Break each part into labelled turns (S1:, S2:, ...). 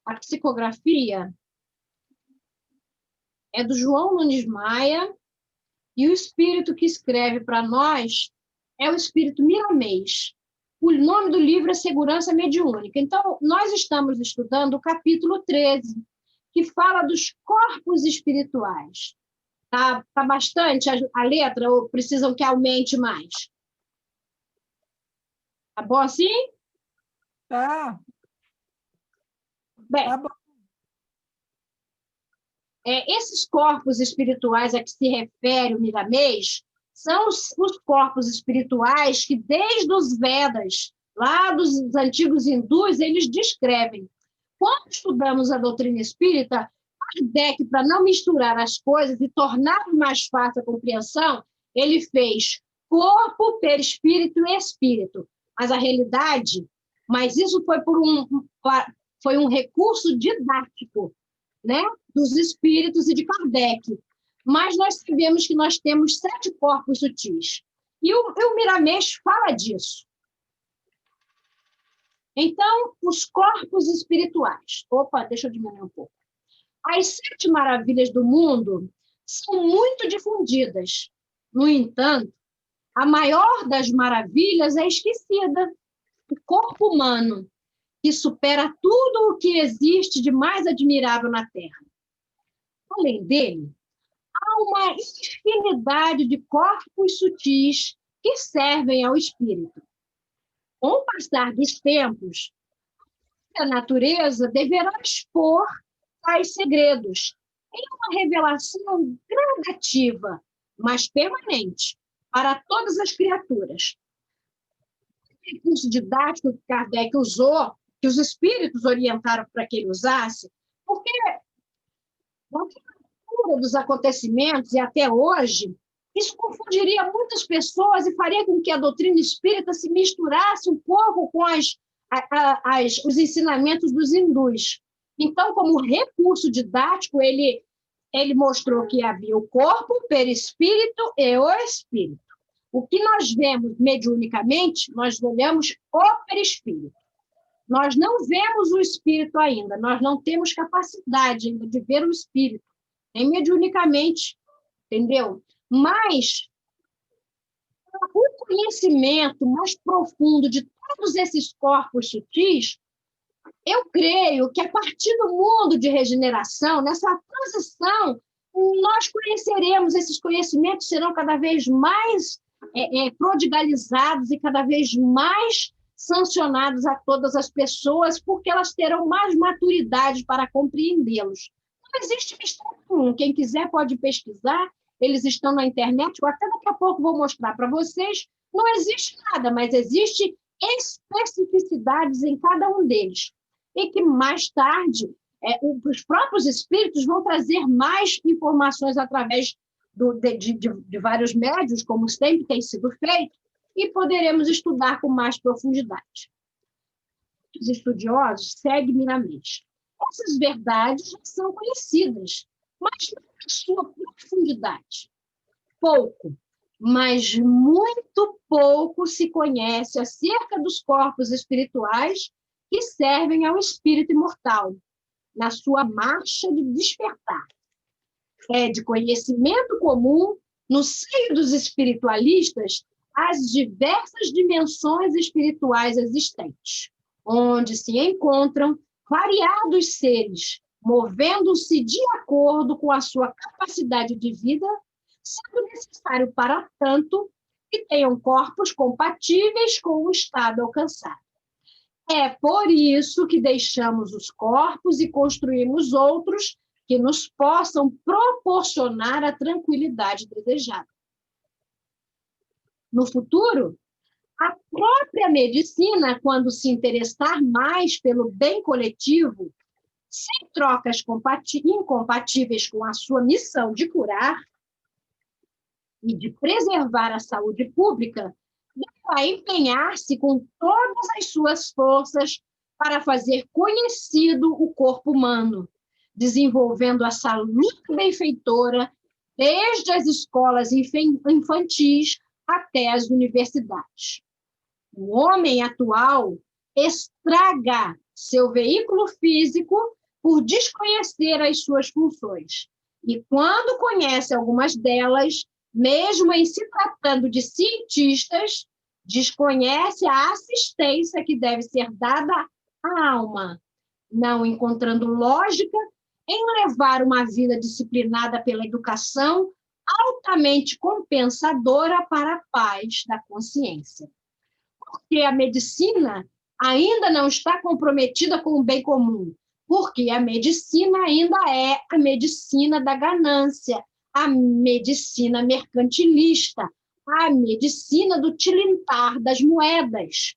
S1: A psicografia é do João Nunes Maia, e o espírito que escreve para nós é o espírito Miramês. O nome do livro é Segurança Mediúnica. Então, nós estamos estudando o capítulo 13, que fala dos corpos espirituais. Tá bastante a letra, ou precisam que aumente mais? Tá bom assim?
S2: Tá.
S1: Bem,
S2: Tá bom.
S1: Esses corpos espirituais a que se refere o Miramês são os corpos espirituais que, desde os Vedas, lá dos antigos hindus, eles descrevem. Quando estudamos a doutrina espírita, Kardec, para não misturar as coisas e tornar mais fácil a compreensão, ele fez corpo, perispírito e espírito. Mas a realidade, isso foi um recurso didático, né, dos espíritos e de Kardec. Mas nós sabemos que nós temos 7 corpos sutis. E o Miramês fala disso. Então, os corpos espirituais. Opa, deixa eu diminuir um pouco. As 7 maravilhas do mundo são muito difundidas. No entanto, a maior das maravilhas é esquecida. O corpo humano, que supera tudo o que existe de mais admirável na Terra. Além dele, há uma infinidade de corpos sutis que servem ao espírito. Com o passar dos tempos, a natureza deverá expor tais segredos em uma revelação gradativa, mas permanente, para todas as criaturas. O recurso didático que Kardec usou, que os espíritos orientaram para que ele usasse, porque na altura dos acontecimentos e até hoje, isso confundiria muitas pessoas e faria com que a doutrina espírita se misturasse um pouco com os ensinamentos dos hindus. Então, como recurso didático, ele mostrou que havia o corpo, o perispírito e o espírito. O que nós vemos mediunicamente, nós olhamos o perispírito. Nós não vemos o espírito ainda, nós não temos capacidade ainda de ver o espírito, nem mediunicamente, entendeu? Mas o conhecimento mais profundo de todos esses corpos sutis, eu creio que a partir do mundo de regeneração, nessa transição, nós conheceremos, esses conhecimentos serão cada vez mais prodigalizados e cada vez mais sancionados a todas as pessoas, porque elas terão mais maturidade para compreendê-los. Não existe mistério nenhum. Quem quiser pode pesquisar, eles estão na internet, ou até daqui a pouco vou mostrar para vocês. Não existe nada, mas existe especificidades em cada um deles. E que mais tarde, os próprios espíritos vão trazer mais informações através de vários médios, como sempre tem sido feito, e poderemos estudar com mais profundidade. Os estudiosos seguem Miramês. Essas verdades já são conhecidas, mas não na sua profundidade. Pouco, mas muito pouco se conhece acerca dos corpos espirituais que servem ao espírito imortal, na sua marcha de despertar. É de conhecimento comum, no seio dos espiritualistas, as diversas dimensões espirituais existentes, onde se encontram variados seres, movendo-se de acordo com a sua capacidade de vida, sendo necessário, para tanto, que tenham corpos compatíveis com o estado alcançado. É por isso que deixamos os corpos e construímos outros que nos possam proporcionar a tranquilidade desejada. No futuro, a própria medicina, quando se interessar mais pelo bem coletivo, sem trocas incompatíveis com a sua missão de curar e de preservar a saúde pública, vai empenhar-se com todas as suas forças para fazer conhecido o corpo humano, desenvolvendo a saúde benfeitora desde as escolas infantis até as universidades. O homem atual estraga seu veículo físico por desconhecer as suas funções. E quando conhece algumas delas, mesmo em se tratando de cientistas, desconhece a assistência que deve ser dada à alma, não encontrando lógica em levar uma vida disciplinada pela educação altamente compensadora para a paz da consciência. Porque a medicina ainda não está comprometida com o bem comum, porque a medicina ainda é a medicina da ganância, a medicina mercantilista, a medicina do tilintar das moedas.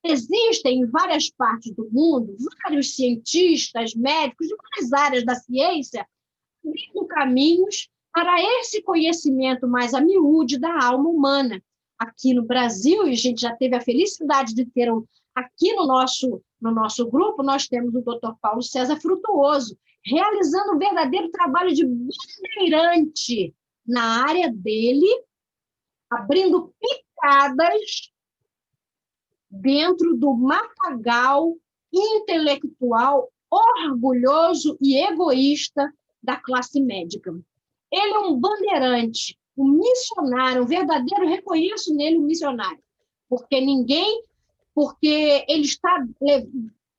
S1: Existem em várias partes do mundo vários cientistas, médicos de várias áreas da ciência abrindo caminhos para esse conhecimento mais a miúde da alma humana. Aqui no Brasil, e a gente já teve a felicidade de ter aqui no nosso grupo, nós temos o Dr. Paulo César Frutuoso, realizando um verdadeiro trabalho de bandeirante na área dele, abrindo picadas dentro do matagal intelectual orgulhoso e egoísta da classe médica. Ele é um bandeirante, um missionário, um verdadeiro, reconheço nele um missionário, porque ele está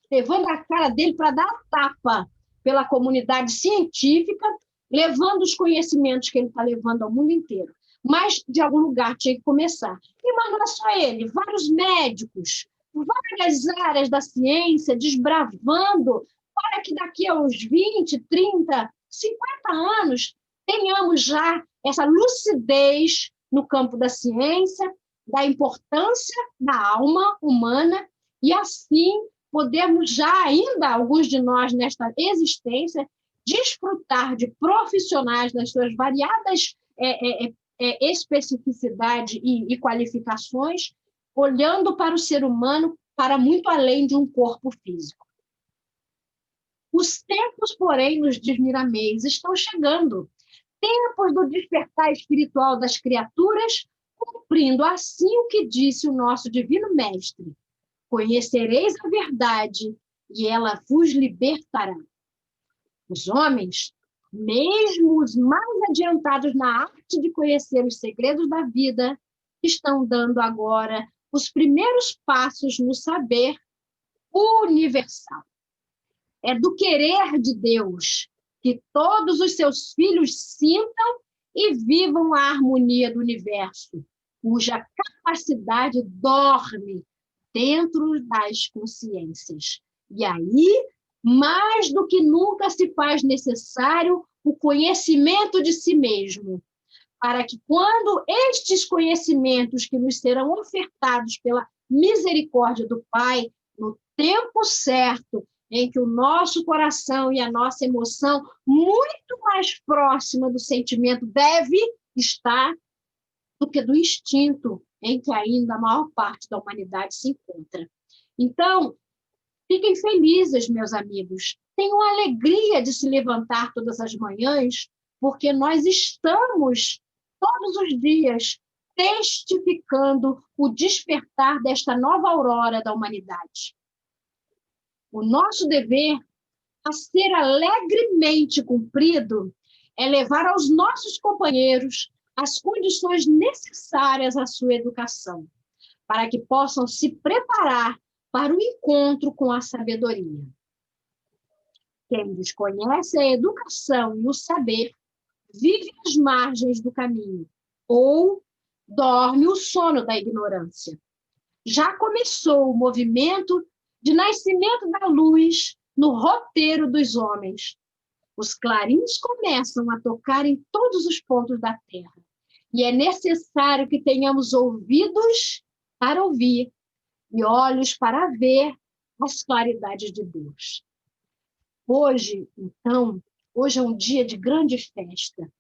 S1: levando a cara dele para dar a tapa pela comunidade científica, levando os conhecimentos que ele está levando ao mundo inteiro. Mas, de algum lugar, tinha que começar. E não é só ele, vários médicos, várias áreas da ciência, desbravando, para que daqui a uns 20, 30, 50 anos, tenhamos já essa lucidez no campo da ciência, da importância da alma humana, e assim podermos já ainda, alguns de nós nesta existência, desfrutar de profissionais nas suas variadas especificidade e qualificações, olhando para o ser humano para muito além de um corpo físico. Os tempos, porém, nos diz Miramês, estão chegando. Tempos do despertar espiritual das criaturas, cumprindo assim o que disse o nosso divino mestre. Conhecereis a verdade e ela vos libertará. Os homens, mesmo os mais adiantados na arte de conhecer os segredos da vida, estão dando agora os primeiros passos no saber universal. É do querer de Deus que todos os seus filhos sintam e vivam a harmonia do universo, cuja capacidade dorme dentro das consciências. E aí, mais do que nunca se faz necessário o conhecimento de si mesmo, para que quando estes conhecimentos que nos serão ofertados pela misericórdia do Pai, no tempo certo, em que o nosso coração e a nossa emoção, muito mais próxima do sentimento, deve estar do que do instinto, em que ainda a maior parte da humanidade se encontra. Então, fiquem felizes, meus amigos. Tenham a alegria de se levantar todas as manhãs, porque nós estamos, todos os dias, testificando o despertar desta nova aurora da humanidade. O nosso dever, a ser alegremente cumprido, é levar aos nossos companheiros as condições necessárias à sua educação, para que possam se preparar para o encontro com a sabedoria. Quem desconhece a educação e o saber vive às margens do caminho ou dorme o sono da ignorância. Já começou o movimento de nascimento da luz no roteiro dos homens. Os clarins começam a tocar em todos os pontos da terra. E é necessário que tenhamos ouvidos para ouvir e olhos para ver as claridades de Deus. Hoje, então, hoje é um dia de grande festa,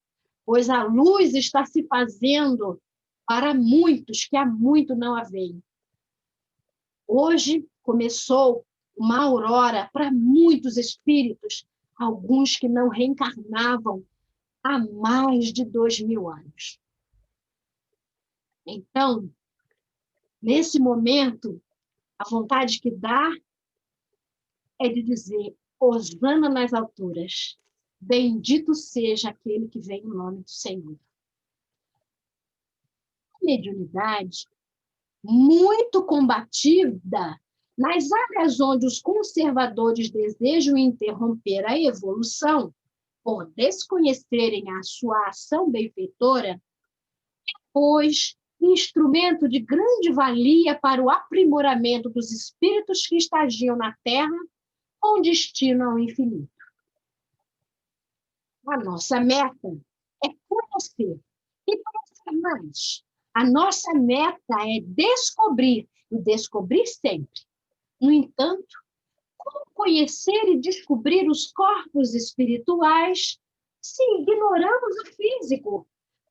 S1: pois a luz está se fazendo para muitos que há muito não a veem. Hoje começou uma aurora para muitos espíritos, alguns que não reencarnavam há mais de 2000 anos. Então, nesse momento, A vontade que dá é de dizer: hosana nas alturas, bendito seja aquele que vem em nome do Senhor. A mediunidade, muito combatida nas áreas onde os conservadores desejam interromper a evolução, por desconhecerem a sua ação benfeitora, pois instrumento de grande valia para o aprimoramento dos espíritos que estagiam na Terra com destino ao infinito. A nossa meta é conhecer e conhecer mais. A nossa meta é descobrir, e descobrir sempre. No entanto, como conhecer e descobrir os corpos espirituais se ignoramos o físico?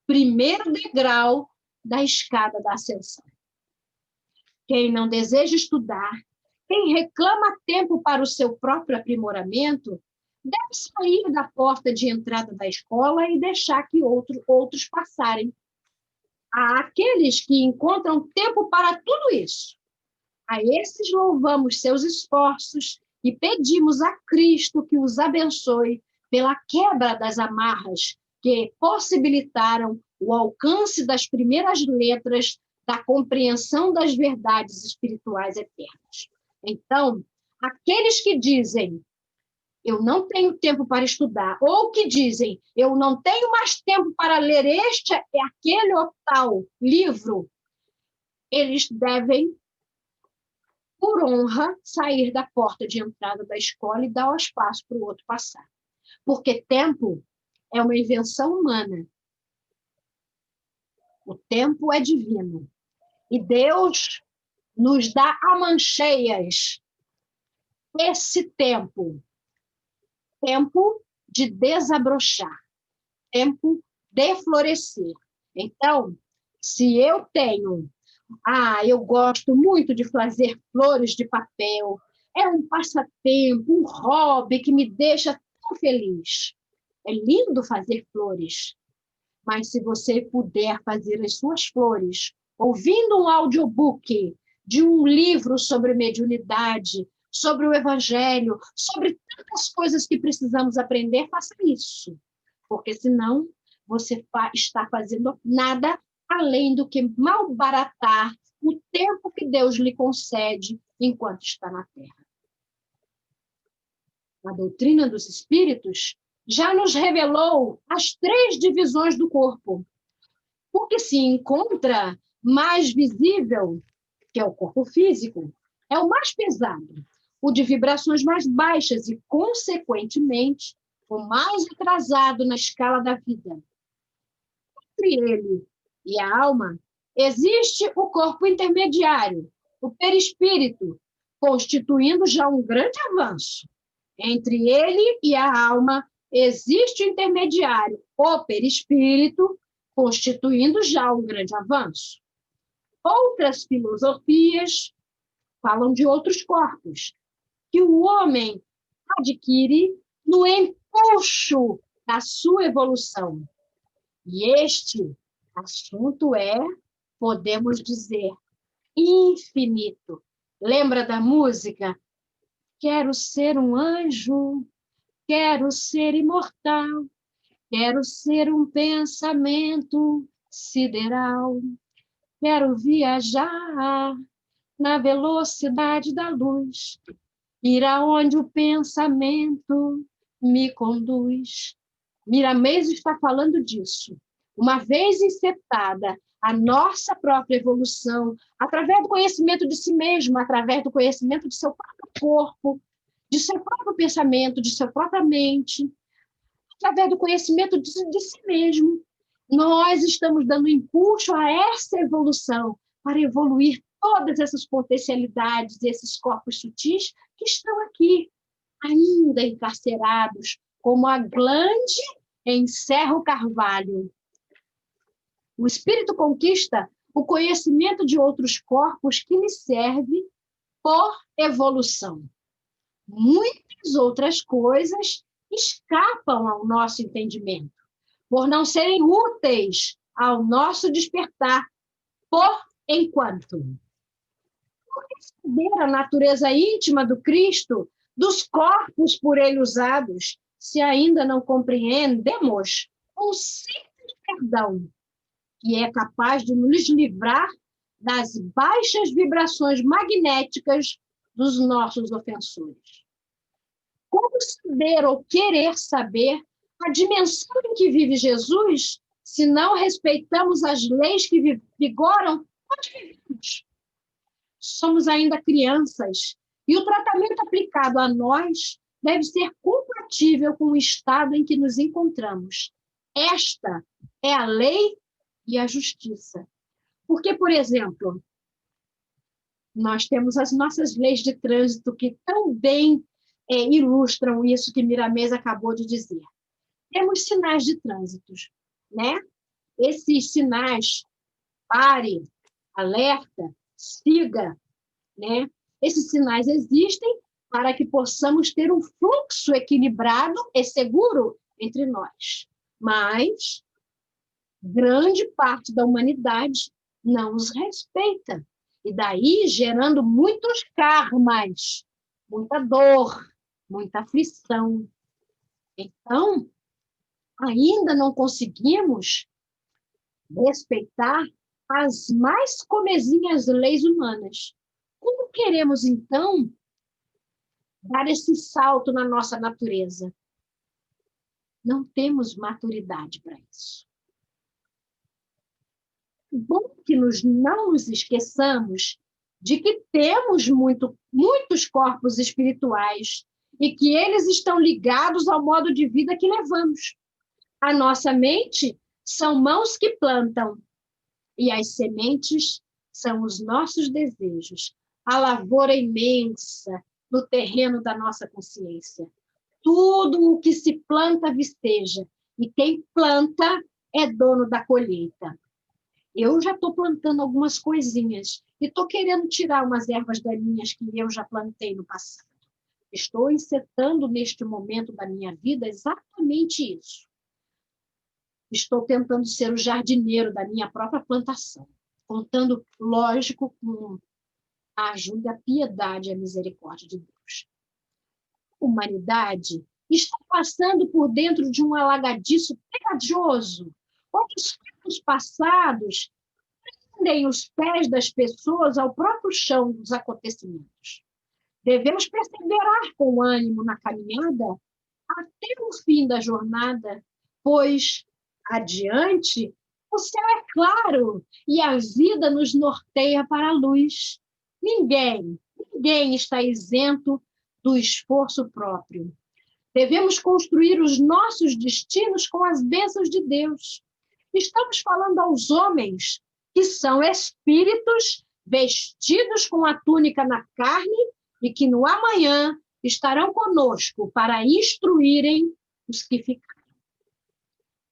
S1: Primeiro degrau da escada da ascensão. Quem não deseja estudar, quem reclama tempo para o seu próprio aprimoramento, deve sair da porta de entrada da escola e deixar que outros passarem. Há aqueles que encontram tempo para tudo isso. A esses louvamos seus esforços e pedimos a Cristo que os abençoe pela quebra das amarras que possibilitaram o alcance das primeiras letras da compreensão das verdades espirituais eternas. Então, aqueles que dizem: eu não tenho tempo para estudar, ou que dizem: eu não tenho mais tempo para ler este, aquele ou tal livro, eles devem, por honra, sair da porta de entrada da escola e dar o espaço para o outro passar. Porque tempo é uma invenção humana. O tempo é divino. E Deus nos dá a mancheias esse tempo. Tempo de desabrochar. Tempo de florescer. Então, se eu tenho... eu gosto muito de fazer flores de papel. É um passatempo, um hobby que me deixa tão feliz. É lindo fazer flores. Mas se você puder fazer as suas flores ouvindo um audiobook de um livro sobre mediunidade, sobre o Evangelho, sobre tantas coisas que precisamos aprender, faça isso. Porque senão você está fazendo nada além do que malbaratar o tempo que Deus lhe concede enquanto está na Terra. A doutrina dos espíritos já nos revelou as 3 divisões do corpo. O que se encontra mais visível, que é o corpo físico, é o mais pesado, o de vibrações mais baixas e, consequentemente, o mais atrasado na escala da vida. Entre ele e a alma, existe o corpo intermediário, o perispírito, constituindo já um grande avanço. Entre ele e a alma, existe o intermediário, o perispírito, constituindo já um grande avanço. Outras filosofias falam de outros corpos, que o homem adquire no empuxo da sua evolução. E este assunto é, podemos dizer, infinito. Lembra da música? Quero ser um anjo, quero ser imortal, quero ser um pensamento sideral, quero viajar na velocidade da luz, ir aonde o pensamento me conduz. Miramês está falando disso. Uma vez insetada a nossa própria evolução, através do conhecimento de si mesmo, através do conhecimento de seu próprio corpo, de seu próprio pensamento, de sua própria mente, através do conhecimento de si mesmo, nós estamos dando impulso a essa evolução, para evoluir todas essas potencialidades, esses corpos sutis que estão aqui, ainda encarcerados, como a glande em Cerro Carvalho. O espírito conquista o conhecimento de outros corpos que lhe serve por evolução. Muitas outras coisas escapam ao nosso entendimento, por não serem úteis ao nosso despertar por enquanto. Por perceber a natureza íntima do Cristo, dos corpos por ele usados, se ainda não compreendemos um simples perdão, que é capaz de nos livrar das baixas vibrações magnéticas dos nossos ofensores. Como saber ou querer saber a dimensão em que vive Jesus, se não respeitamos as leis que vigoram onde vivemos? Somos ainda crianças, e o tratamento aplicado a nós deve ser compatível com o estado em que nos encontramos. Esta é a lei e a justiça. Porque, por exemplo, nós temos as nossas leis de trânsito que tão bem ilustram isso que Miramês acabou de dizer. Temos sinais de trânsito, né? Esses sinais, pare, alerta, siga, né? Esses sinais existem para que possamos ter um fluxo equilibrado e seguro entre nós. Mas grande parte da humanidade não os respeita. E daí gerando muitos karmas, muita dor, muita aflição. Então, ainda não conseguimos respeitar as mais comezinhas leis humanas. Como queremos, então, dar esse salto na nossa natureza? Não temos maturidade para isso. Bom que não nos esqueçamos de que temos muitos corpos espirituais e que eles estão ligados ao modo de vida que levamos. A nossa mente são mãos que plantam e as sementes são os nossos desejos, a lavoura imensa no terreno da nossa consciência. Tudo o que se planta visteja, e quem planta é dono da colheita. Eu já estou plantando algumas coisinhas e estou querendo tirar umas ervas daninhas que eu já plantei no passado. Estou insetando neste momento da minha vida exatamente isso. Estou tentando ser o jardineiro da minha própria plantação, contando, lógico, com a ajuda, a piedade e a misericórdia de Deus. A humanidade está passando por dentro de um alagadiço pegajoso, onde os tempos passados prendem os pés das pessoas ao próprio chão dos acontecimentos. Devemos perseverar com ânimo na caminhada até o fim da jornada, pois adiante o céu é claro e a vida nos norteia para a luz. Ninguém está isento do esforço próprio. Devemos construir os nossos destinos com as bênçãos de Deus. Estamos falando aos homens que são espíritos vestidos com a túnica na carne e que no amanhã estarão conosco para instruírem os que ficaram.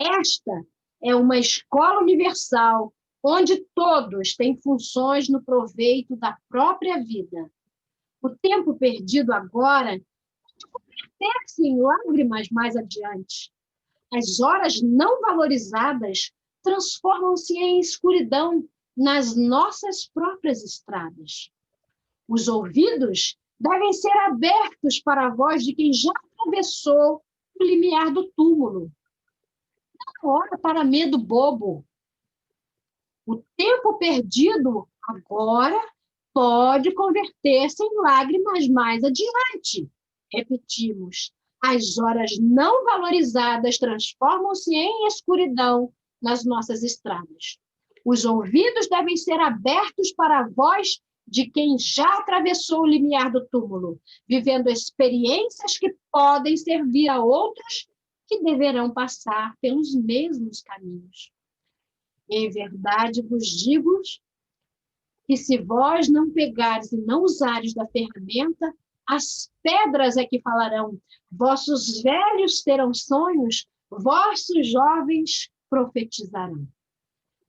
S1: Esta é uma escola universal onde todos têm funções no proveito da própria vida. O tempo perdido agora converter-se em lágrimas mais adiante. As horas não valorizadas transformam-se em escuridão nas nossas próprias estradas. Os ouvidos devem ser abertos para a voz de quem já atravessou o limiar do túmulo. Não há hora para medo bobo. O tempo perdido agora pode converter-se em lágrimas mais adiante. Repetimos, as horas não valorizadas transformam-se em escuridão nas nossas estradas. Os ouvidos devem ser abertos para a voz de quem já atravessou o limiar do túmulo, vivendo experiências que podem servir a outros que deverão passar pelos mesmos caminhos. Em verdade vos digo que se vós não pegares e não usares da ferramenta, as pedras é que falarão, vossos velhos terão sonhos, vossos jovens profetizarão.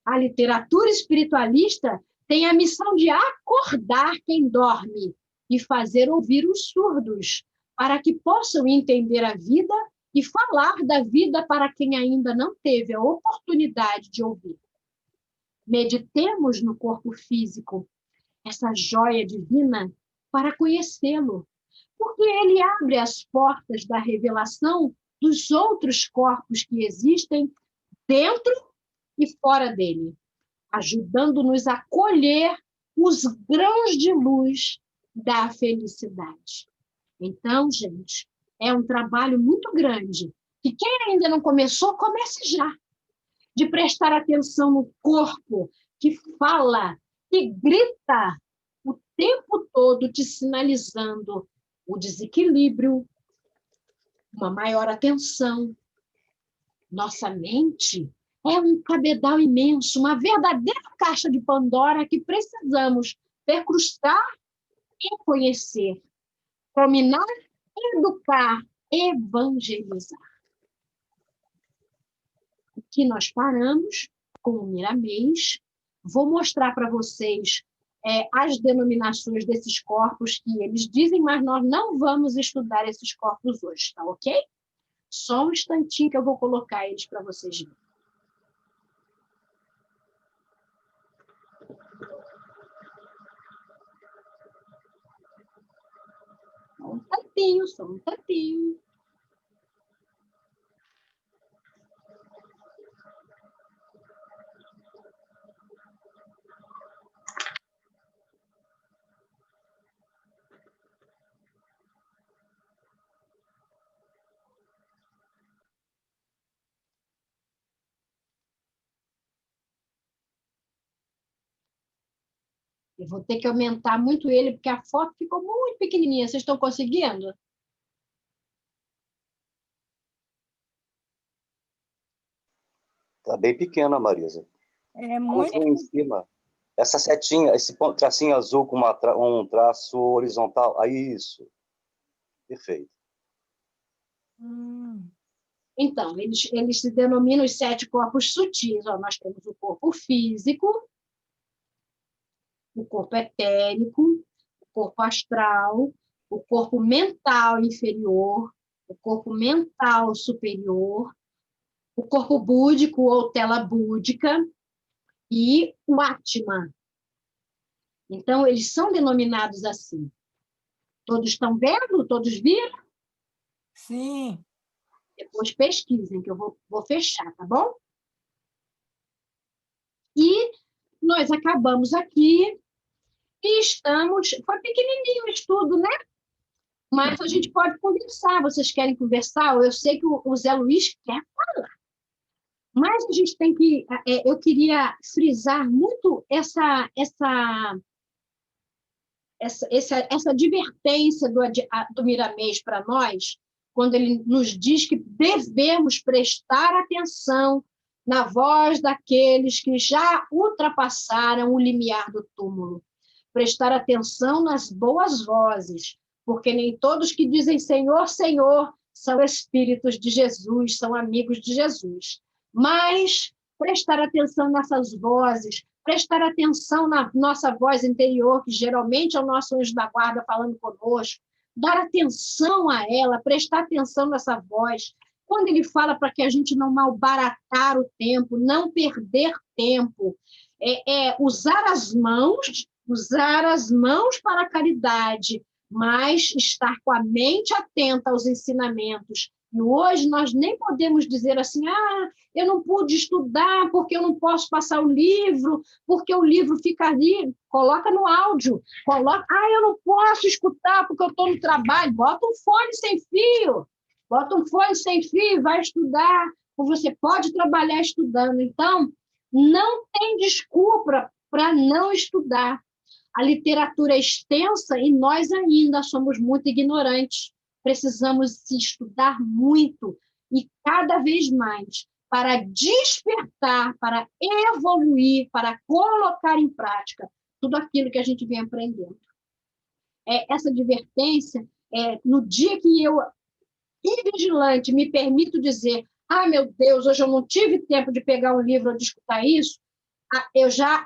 S1: A literatura espiritualista tem a missão de acordar quem dorme e fazer ouvir os surdos, para que possam entender a vida e falar da vida para quem ainda não teve a oportunidade de ouvir. Meditemos no corpo físico essa joia divina, para conhecê-lo. Porque ele abre as portas da revelação dos outros corpos que existem dentro e fora dele, ajudando-nos a colher os grãos de luz da felicidade. Então, gente, é um trabalho muito grande. E quem ainda não começou, comece já. De prestar atenção no corpo que fala, que grita o tempo todo, te sinalizando o desequilíbrio, uma maior atenção. Nossa mente é um cabedal imenso, uma verdadeira caixa de Pandora que precisamos percrustar e conhecer, dominar, educar, evangelizar. Aqui nós paramos com o Miramês. Vou mostrar para vocês as denominações desses corpos que eles dizem, mas nós não vamos estudar esses corpos hoje, tá ok? Só um instantinho que eu vou colocar eles para vocês verem. Só um tantinho. Eu vou ter que aumentar muito ele, porque a foto ficou muito pequenininha. Vocês estão conseguindo?
S3: Tá bem pequena, Marisa.
S2: É muito.
S3: Em cima. Essa setinha, esse tracinho azul com um traço horizontal. Aí, isso. Perfeito.
S1: Então, eles se denominam os 7 corpos sutis. Ó, nós temos o corpo físico, o corpo etérico, o corpo astral, o corpo mental inferior, o corpo mental superior, o corpo búdico ou tela búdica e o Atma. Então, eles são denominados assim. Todos estão vendo? Todos viram?
S2: Sim.
S1: Depois pesquisem, que eu vou fechar, tá bom? E nós acabamos aqui e estamos... Foi pequenininho o estudo, né? Mas a gente pode conversar. Vocês querem conversar? Eu sei que o Zé Luiz quer falar. Mas a gente tem que... eu queria frisar muito essa advertência do Miramês para nós, quando ele nos diz que devemos prestar atenção na voz daqueles que já ultrapassaram o limiar do túmulo. Prestar atenção nas boas vozes, porque nem todos que dizem Senhor, Senhor, são espíritos de Jesus, são amigos de Jesus. Mas prestar atenção nessas vozes, prestar atenção na nossa voz interior, que geralmente é o nosso anjo da guarda falando conosco, dar atenção a ela, prestar atenção nessa voz. Quando ele fala para que a gente não malbaratar o tempo, não perder tempo, usar as mãos para a caridade, mas estar com a mente atenta aos ensinamentos. E hoje nós nem podemos dizer assim, eu não pude estudar porque eu não posso passar o livro, porque o livro fica ali. Coloca no áudio. Eu não posso escutar porque eu estou no trabalho. Bota um fone sem fio. Vai estudar. Você pode trabalhar estudando. Então, não tem desculpa para não estudar. A literatura é extensa e nós ainda somos muito ignorantes. Precisamos estudar muito e cada vez mais para despertar, para evoluir, para colocar em prática tudo aquilo que a gente vem aprendendo. Essa advertência, no dia que eu, invigilante, me permito dizer meu Deus, hoje eu não tive tempo de pegar um livro ou de escutar isso, eu já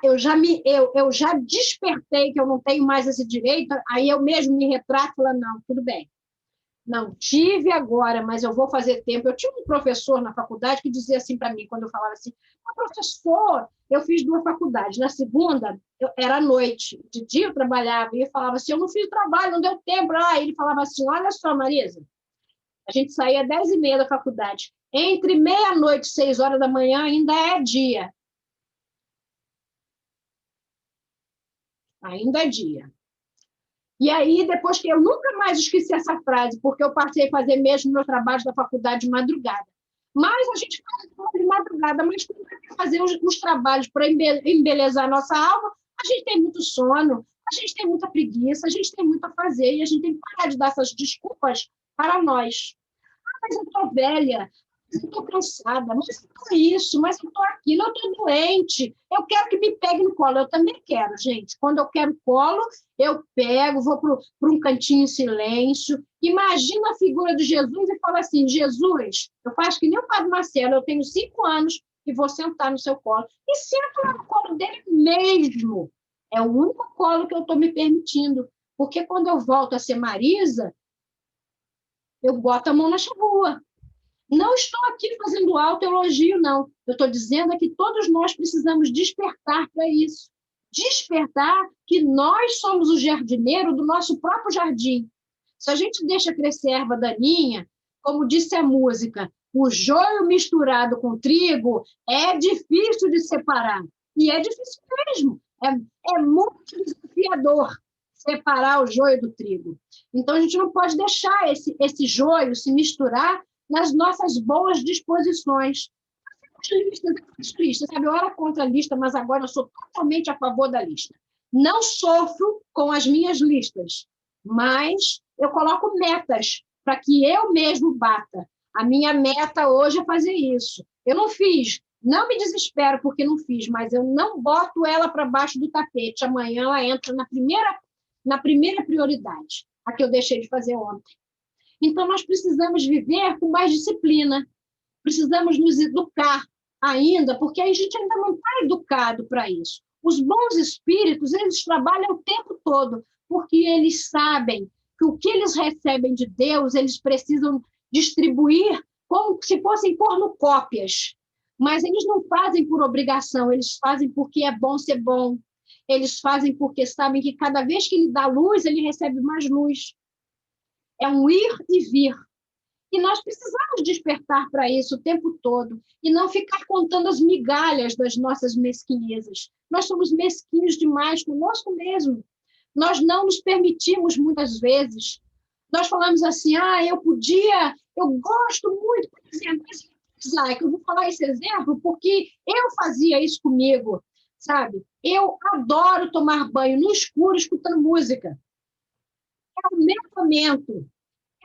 S1: despertei que eu não tenho mais esse direito, aí eu mesmo me retrato e falo, não, tudo bem. Não tive agora, mas eu vou fazer tempo. Eu tinha um professor na faculdade que dizia assim para mim, quando eu falava assim, professor, eu fiz 2 faculdades. Na segunda, era à noite. De dia eu trabalhava e eu falava assim, eu não fiz trabalho, não deu tempo. Ah, ele falava assim, olha só, Marisa, a gente saía às 10h30 da faculdade. Entre meia-noite e 6 horas da manhã ainda é dia. Ainda é dia. E aí, depois que eu nunca mais esqueci essa frase, porque eu passei a fazer mesmo meus trabalhos da faculdade de madrugada. Mas a gente faz de madrugada, mas quando vai fazer os trabalhos para embelezar a nossa alma, a gente tem muito sono, a gente tem muita preguiça, a gente tem muito a fazer, e a gente tem que parar de dar essas desculpas para nós. Mas eu estou velha, mas eu estou cansada, mas eu estou isso, mas eu estou aquilo, eu estou doente, eu quero que me pegue no colo. Eu também quero, gente. Quando eu quero colo, eu pego, vou para um cantinho em silêncio, imagino a figura de Jesus e falo assim, Jesus, eu faço que nem o Padre Marcelo, eu tenho 5 anos e vou sentar no seu colo. E sento lá no colo dele mesmo. É o único colo que eu estou me permitindo. Porque quando eu volto a ser Marisa, eu boto a mão na chavua. Não estou aqui fazendo autoelogio, não. Eu estou dizendo é que todos nós precisamos despertar para isso. Despertar que nós somos o jardineiro do nosso próprio jardim. Se a gente deixa crescer erva daninha, como disse a música, o joio misturado com trigo é difícil de separar. E é difícil mesmo. É muito desafiador separar o joio do trigo. Então, a gente não pode deixar esse joio se misturar nas nossas boas disposições. Listas, sabe? Eu era contra a lista, mas agora eu sou totalmente a favor da lista. Não sofro com as minhas listas, mas eu coloco metas para que eu mesmo bata. A minha meta hoje é fazer isso. Eu não fiz, não me desespero porque não fiz, mas eu não boto ela para baixo do tapete. Amanhã ela entra na primeira prioridade, a que eu deixei de fazer ontem. Então, nós precisamos viver com mais disciplina, precisamos nos educar ainda, porque a gente ainda não está educado para isso. Os bons espíritos, eles trabalham o tempo todo, porque eles sabem que o que eles recebem de Deus, eles precisam distribuir como se fossem cornucópias. Mas eles não fazem por obrigação, eles fazem porque é bom ser bom. Eles fazem porque sabem que cada vez que ele dá luz, ele recebe mais luz. É um ir e vir. E nós precisamos despertar para isso o tempo todo e não ficar contando as migalhas das nossas mesquinhezas. Nós somos mesquinhos demais conosco mesmo. Nós não nos permitimos muitas vezes. Nós falamos assim, eu podia, eu gosto muito, por exemplo, Isaac, eu vou falar esse exemplo porque eu fazia isso comigo, sabe? Eu adoro tomar banho no escuro escutando música. É o meu momento.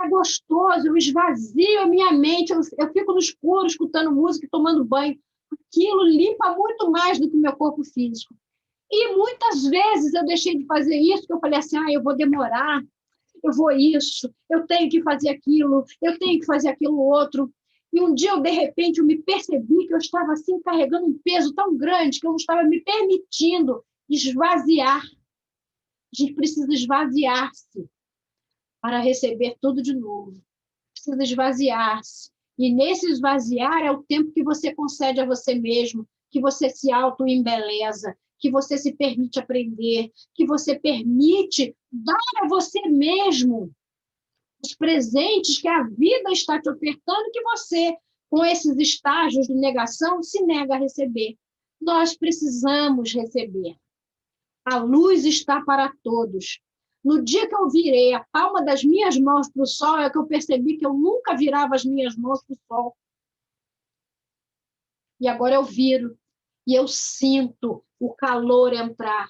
S1: É gostoso, eu esvazio a minha mente, eu fico no escuro escutando música e tomando banho. Aquilo limpa muito mais do que o meu corpo físico. E muitas vezes eu deixei de fazer isso, porque eu falei assim, eu vou demorar, eu vou isso, eu tenho que fazer aquilo, eu tenho que fazer aquilo outro. E um dia, de repente, eu me percebi que eu estava assim, carregando um peso tão grande que eu não estava me permitindo esvaziar. A gente precisa esvaziar-se para receber tudo de novo. Precisa esvaziar-se. E nesse esvaziar é o tempo que você concede a você mesmo, que você se auto-embeleza, que você se permite aprender, que você permite dar a você mesmo os presentes que a vida está te ofertando, que você, com esses estágios de negação, se nega a receber. Nós precisamos receber. A luz está para todos. No dia que eu virei a palma das minhas mãos para o sol, é que eu percebi que eu nunca virava as minhas mãos para o sol. E agora eu viro e eu sinto o calor entrar.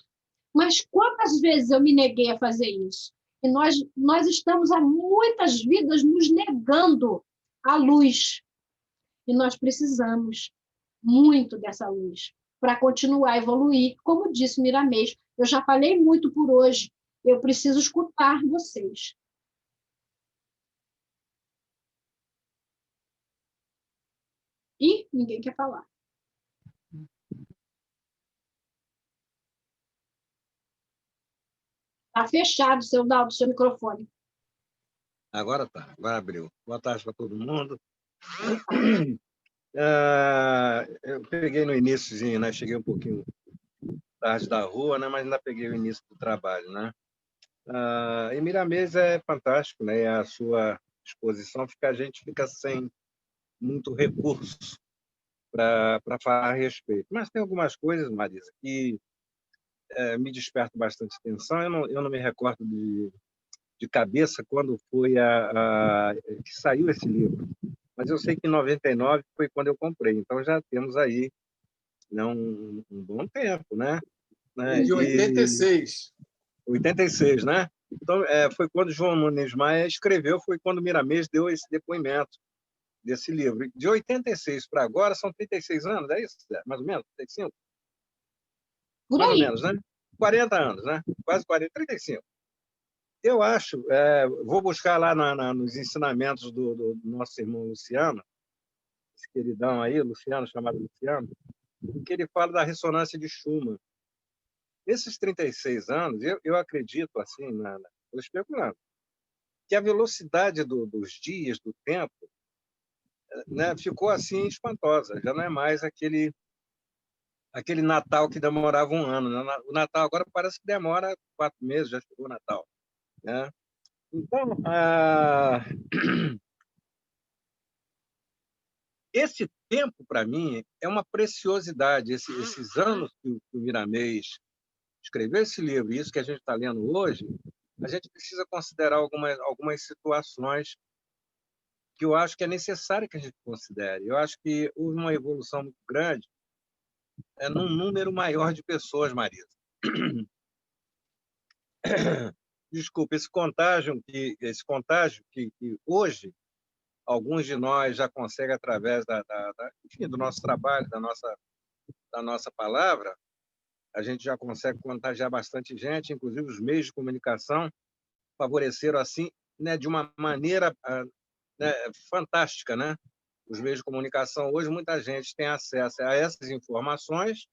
S1: Mas quantas vezes eu me neguei a fazer isso? E nós estamos há muitas vidas nos negando a luz. E nós precisamos muito dessa luz para continuar a evoluir. Como disse Miramês, eu já falei muito por hoje, eu preciso escutar vocês. E ninguém quer falar. Está fechado, seu Daldo, seu microfone.
S4: Agora tá, agora abriu. Boa tarde para todo mundo. Eu peguei no iníciozinho, né? Cheguei um pouquinho tarde da rua, né? Mas ainda peguei o início do trabalho, né? E Miramês é fantástico, né? A sua exposição a gente fica sem muito recurso para falar a respeito. Mas tem algumas coisas, Marisa, que me despertam bastante atenção. Eu não me recordo de cabeça quando foi que saiu esse livro. Mas eu sei que em 99 foi quando eu comprei. Então já temos aí, né, um bom tempo, né?
S5: De 86.
S4: 86, né? Então, foi quando João Nunes Maia escreveu, foi quando Miramês deu esse depoimento desse livro. De 86 para agora são 36 anos, é isso? Mais ou menos? 35?
S1: Por
S4: Mais ou
S1: aí.
S4: menos, né? 40 anos, né? Quase 40, 35. Eu acho, vou buscar lá nos ensinamentos do nosso irmão Luciano, esse queridão aí, Luciano, chamado Luciano, que ele fala da ressonância de Schumann. Nesses 36 anos, eu acredito, assim, estou especulando, que a velocidade dos dias, do tempo, né, ficou assim espantosa. Já não é mais aquele Natal que demorava um ano, né? O Natal agora parece que demora 4 meses, já chegou o Natal, né? Então, esse tempo, para mim, é uma preciosidade. Esses anos que o Miramês escreveu esse livro, e isso que a gente está lendo hoje, a gente precisa considerar algumas situações que eu acho que é necessário que a gente considere. Eu acho que houve uma evolução muito grande num número maior de pessoas, Marisa. Desculpa, esse contágio que hoje alguns de nós já conseguem através enfim, do nosso trabalho, da nossa palavra, a gente já consegue contagiar bastante gente, inclusive os meios de comunicação favoreceram assim, né, de uma maneira né, fantástica, né? Os meios de comunicação hoje muita gente tem acesso a essas informações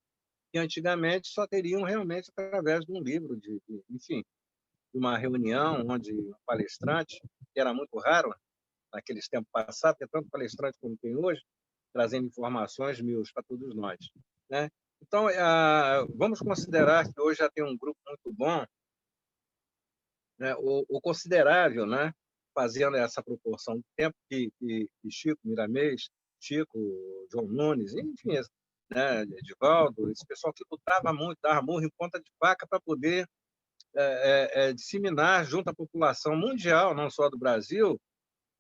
S4: que antigamente só teriam realmente através de um livro, enfim, de uma reunião onde um palestrante, que era muito raro naqueles tempos passados, tem tanto palestrante como tem hoje, trazendo informações mil para todos nós, né? Então, vamos considerar que hoje já tem um grupo muito bom, né, ou considerável, né, fazendo essa proporção do tempo que Chico Miramês, Chico, João Nunes, enfim, né, Edivaldo, esse pessoal que lutava muito, dava murro em ponta de faca para poder disseminar junto à população mundial, não só do Brasil,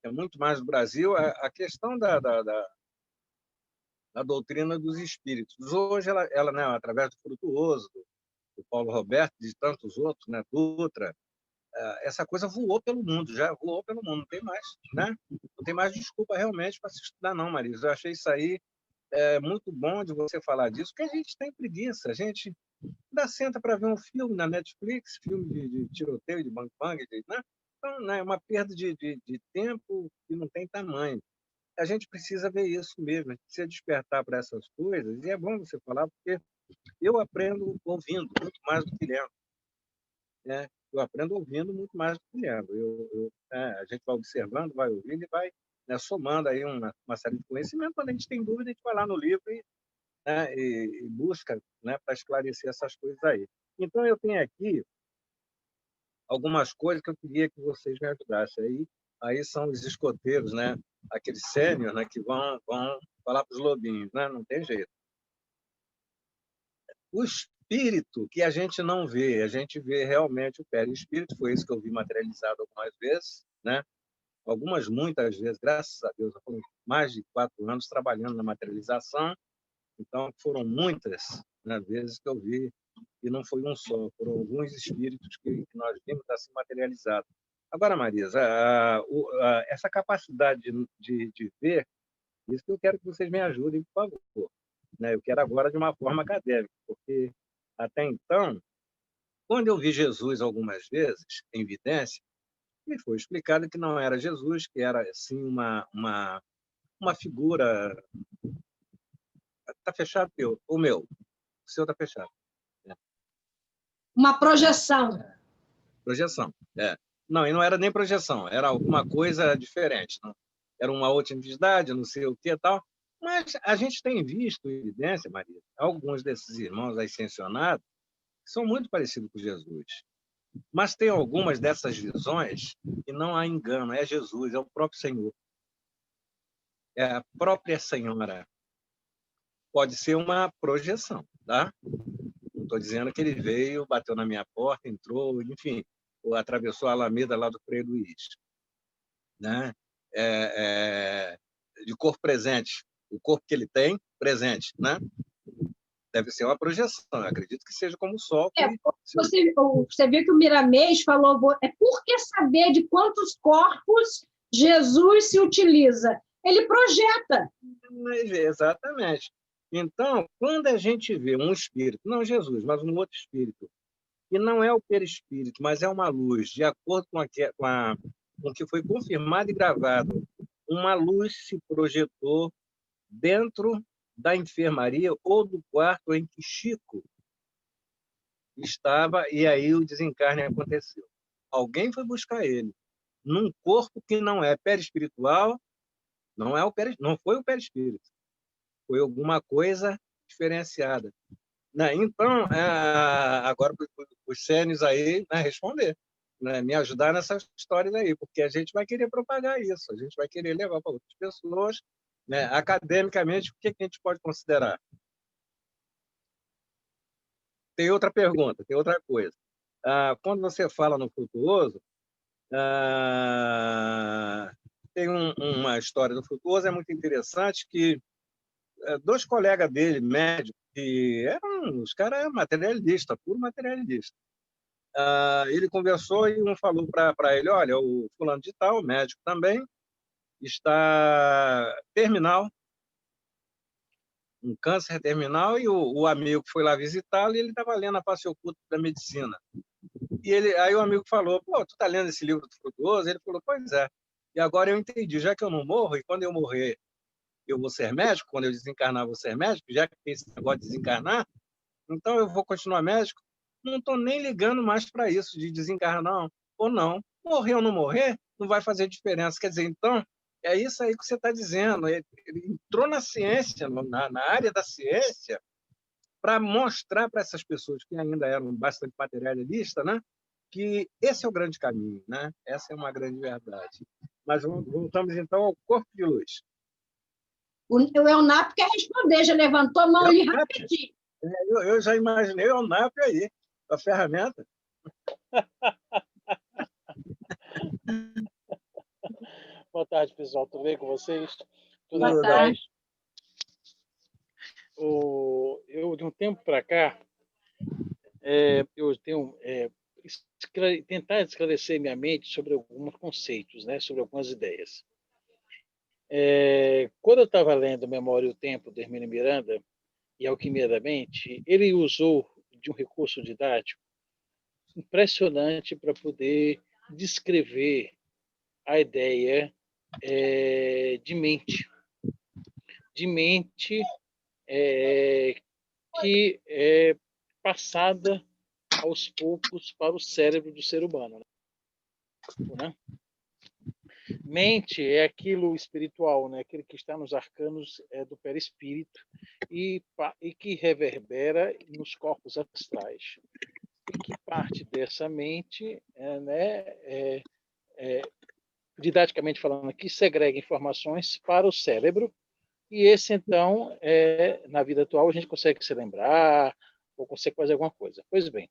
S4: é muito mais do Brasil, a questão da doutrina dos espíritos. Hoje, ela né, através do Frutuoso, do Paulo Roberto, de tantos outros, né, Dutra, essa coisa voou pelo mundo, já voou pelo mundo, não tem mais, né? Não tem mais desculpa realmente para se estudar, não, Marisa. Eu achei isso aí muito bom de você falar disso, porque a gente tem preguiça, a gente ainda senta para ver um filme na Netflix, filme de tiroteio, de bang-bang, né? Então, né, é uma perda de tempo que não tem tamanho. A gente precisa ver isso mesmo, a gente precisa despertar para essas coisas, e é bom você falar, porque eu aprendo ouvindo muito mais do que lendo, né? Eu aprendo ouvindo muito mais do que lendo. A gente vai observando, vai ouvindo e vai, né, somando aí uma série de conhecimentos. Quando a gente tem dúvida, a gente vai lá no livro né, e busca, né, para esclarecer essas coisas aí. Então, eu tenho aqui algumas coisas que eu queria que vocês me ajudassem. Aí são os escoteiros, né, aqueles sênior, né, que vão falar para os lobinhos, né? Não tem jeito. O espírito que a gente não vê, a gente vê realmente o perispírito, foi isso que eu vi materializado algumas vezes, né? Muitas vezes, graças a Deus, foram mais de 4 anos trabalhando na materialização, então foram muitas, né, vezes que eu vi, e não foi um só, foram alguns espíritos que nós vimos assim materializados. Agora, Marisa, essa capacidade de ver, isso que eu quero que vocês me ajudem, por favor. Né? Eu quero agora de uma forma acadêmica, porque até então, quando eu vi Jesus algumas vezes em vidência, me foi explicado que não era Jesus, que era assim uma figura. Está fechado o meu, o seu está fechado.
S1: Uma projeção.
S4: Projeção, Não, e não era nem projeção, era alguma coisa diferente. Não? Era uma outra entidade, não sei o que e tal. Mas a gente tem visto evidência, Maria, alguns desses irmãos ascensionados que são muito parecidos com Jesus. Mas tem algumas dessas visões que não há engano, é Jesus, é o próprio Senhor. É a própria Senhora. Pode ser uma projeção, tá? Não estou dizendo que ele veio, bateu na minha porta, entrou, enfim, ou atravessou a Alameda lá do Frei Luís, né? De corpo presente, o corpo que ele tem, presente, né? Deve ser uma projeção, eu acredito que seja como o Sol.
S1: Você viu que o Miramês falou, por que saber de quantos corpos Jesus se utiliza? Ele projeta.
S4: Exatamente. Então, quando a gente vê um espírito, não Jesus, mas um outro espírito, que não é o perispírito, mas é uma luz, de acordo com o que foi confirmado e gravado, uma luz se projetou dentro da enfermaria ou do quarto em que Chico estava, e aí o desencarne aconteceu. Alguém foi buscar ele num corpo que não é perispiritual, não foi o perispírito, foi alguma coisa diferenciada. Né? Então, agora os sênios aí, né, responder, né, me ajudar nessas histórias aí, porque a gente vai querer propagar isso, a gente vai querer levar para outras pessoas, né, academicamente, o que a gente pode considerar? Tem outra pergunta, tem outra coisa. Quando você fala no Frutuoso, tem uma história do Frutuoso, é muito interessante, que dois colegas dele, médicos, que os caras eram materialistas, puro materialista. Ele conversou e um falou para ele, olha, o fulano de tal, médico também, está terminal, um câncer terminal, e o amigo foi lá visitá-lo e ele estava lendo a face oculta da medicina. Aí o amigo falou, pô, tu está lendo esse livro do Frutuoso? Ele falou, pois é. E agora eu entendi, já que eu não morro, e quando eu morrer eu vou ser médico, quando eu desencarnar eu vou ser médico, já que tem esse negócio de desencarnar, então eu vou continuar médico, não estou nem ligando mais para isso de desencarnar ou não. Morrer ou não morrer não vai fazer diferença. Quer dizer, então, é isso aí que você está dizendo. Ele entrou na ciência, na área da ciência, para mostrar para essas pessoas que ainda eram bastante materialistas, né, que esse é o grande caminho, né? Essa é uma grande verdade. Mas voltamos então ao corpo de luz.
S1: O Eunápio quer responder, já levantou a mão ali rapidinho.
S4: Eu já imaginei o Eunápio aí, a ferramenta.
S5: Boa tarde, pessoal. Tudo bem com vocês? Tudo
S1: Boa tarde.
S5: Eu, de um tempo para cá, eu tenho tentar esclarecer minha mente sobre alguns conceitos, né, sobre algumas ideias. Quando eu estava lendo Memória e o Tempo, de Hermínio Miranda, e Alquimia da Mente, ele usou de um recurso didático impressionante para poder descrever a ideia de mente que é passada aos poucos para o cérebro do ser humano, né? Mente é aquilo espiritual, né? Aquilo que está nos arcanos do perispírito e que reverbera nos corpos astrais. E que parte dessa mente, didaticamente falando aqui, segrega informações para o cérebro, e esse, então, na vida atual, a gente consegue se lembrar ou consegue fazer alguma coisa. Pois bem,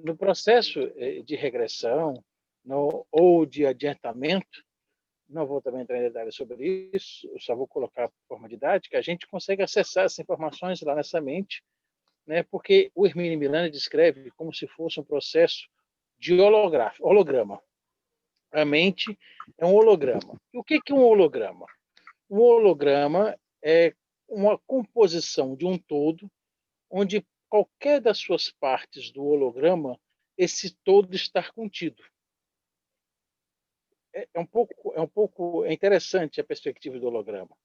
S5: no processo de regressão ou de adiantamento, não vou também entrar em detalhes sobre isso, eu só vou colocar de forma didática, a gente consegue acessar essas informações lá nessa mente, né, porque o Hermínio Miranda descreve como se fosse um processo de holograma. A mente é um holograma. E o que é um holograma? Um holograma é uma composição de um todo, onde qualquer das suas partes do holograma, esse todo está contido. É um pouco interessante a perspectiva do holograma,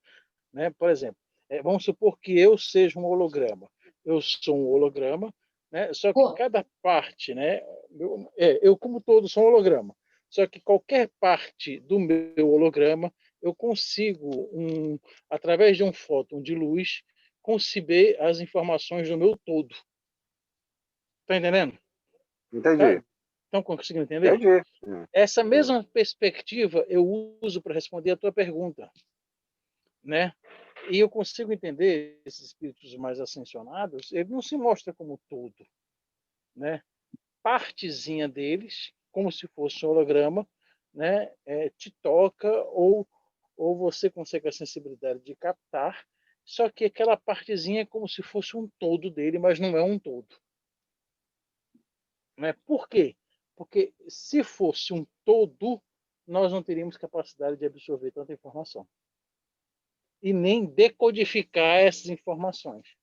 S5: né? Por exemplo, vamos supor que eu seja um holograma. Eu sou um holograma, né? Só que cada parte, né? Eu como todo sou um holograma. Só que qualquer parte do meu holograma eu consigo, através de um fóton de luz, conceber as informações do meu todo. Está entendendo?
S6: Entendi.
S5: Estão conseguindo entender?
S6: Entendi.
S5: Essa mesma perspectiva eu uso para responder a tua pergunta, né? E eu consigo entender esses espíritos mais ascensionados, ele não se mostra como todo, né? Partezinha deles, como se fosse um holograma, né? Te toca ou você consegue a sensibilidade de captar, só que aquela partezinha é como se fosse um todo dele, mas não é um todo. Né? Por quê? Porque se fosse um todo, nós não teríamos capacidade de absorver tanta informação e nem decodificar essas informações.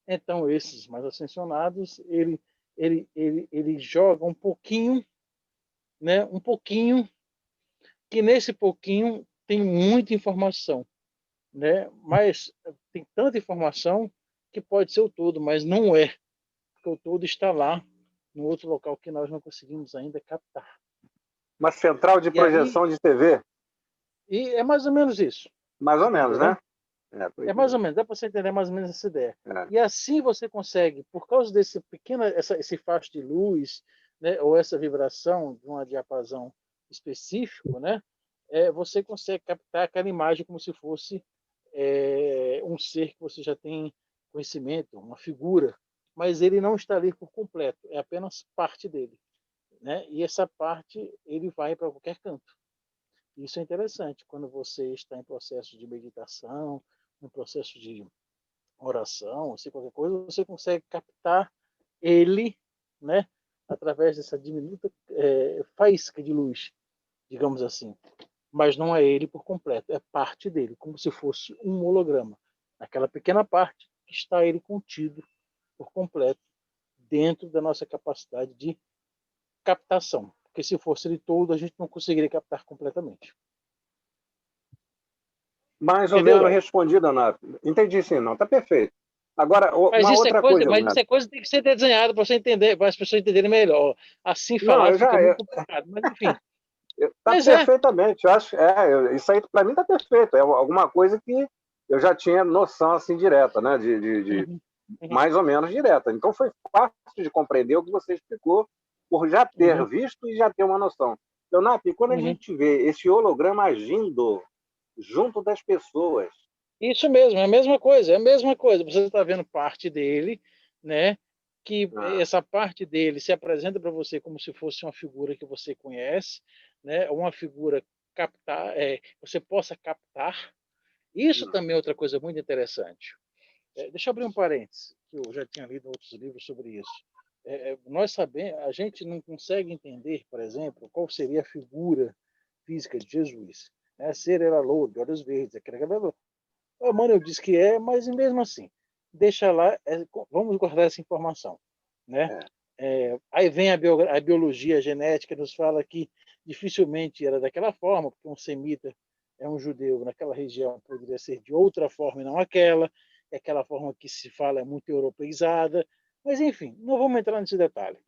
S5: Então, esses mais ascensionados, ele joga um pouquinho, né? Um pouquinho, que nesse pouquinho tem muita informação, né? Mas tem tanta informação que pode ser o todo, mas não é, porque o todo está lá, no outro local que nós não conseguimos ainda captar.
S6: Uma central de projeção de TV?
S5: E é mais ou menos isso.
S6: Mais ou menos, né?
S5: É mais ou menos, dá para você entender mais ou menos essa ideia. E assim você consegue, por causa desse pequeno, esse facho de luz, né, ou essa vibração de um diapasão específico, né, você consegue captar aquela imagem como se fosse um ser que você já tem conhecimento, uma figura, mas ele não está ali por completo, é apenas parte dele, né? E essa parte ele vai para qualquer canto. Isso é interessante quando você está em processo de meditação, no processo de oração, se qualquer coisa, você consegue captar ele, né, através dessa diminuta faísca de luz, digamos assim. Mas não é ele por completo, é parte dele, como se fosse um holograma. Naquela pequena parte que está ele contido por completo dentro da nossa capacidade de captação. Porque se fosse ele todo, a gente não conseguiria captar completamente.
S6: Mais ou menos respondido, Ana. Entendi, sim, não. Está perfeito. Agora, uma outra coisa.
S5: Mas isso é coisa que tem que ser desenhado para você entender, para as pessoas entenderem melhor. Assim falar fica muito complicado, mas enfim.
S6: Está perfeitamente. Eu acho, isso aí para mim está perfeito. É alguma coisa que eu já tinha noção assim direta, né? Mais ou menos direta. Então foi fácil de compreender o que você explicou, por já ter visto e já ter uma noção. Leonardo, quando a gente vê esse holograma agindo junto das pessoas.
S5: Isso mesmo, é a mesma coisa, é a mesma coisa. Você está vendo parte dele, né? Que essa parte dele se apresenta para você como se fosse uma figura que você conhece, né? Uma figura captar, você possa captar. Isso também é outra coisa muito interessante. Deixa eu abrir um parênteses, que eu já tinha lido outros livros sobre isso. Nós sabemos, a gente não consegue entender, por exemplo, qual seria a figura física de Jesus. Ser era louro, de olhos verdes, mano, eu disse que mas mesmo assim, deixa lá, vamos guardar essa informação, né? Aí vem a biologia, a genética, nos fala que dificilmente era daquela forma, porque um semita é um judeu naquela região, poderia ser de outra forma e não aquela, e aquela forma que se fala é muito europeizada, mas enfim, não vamos entrar nesse detalhe,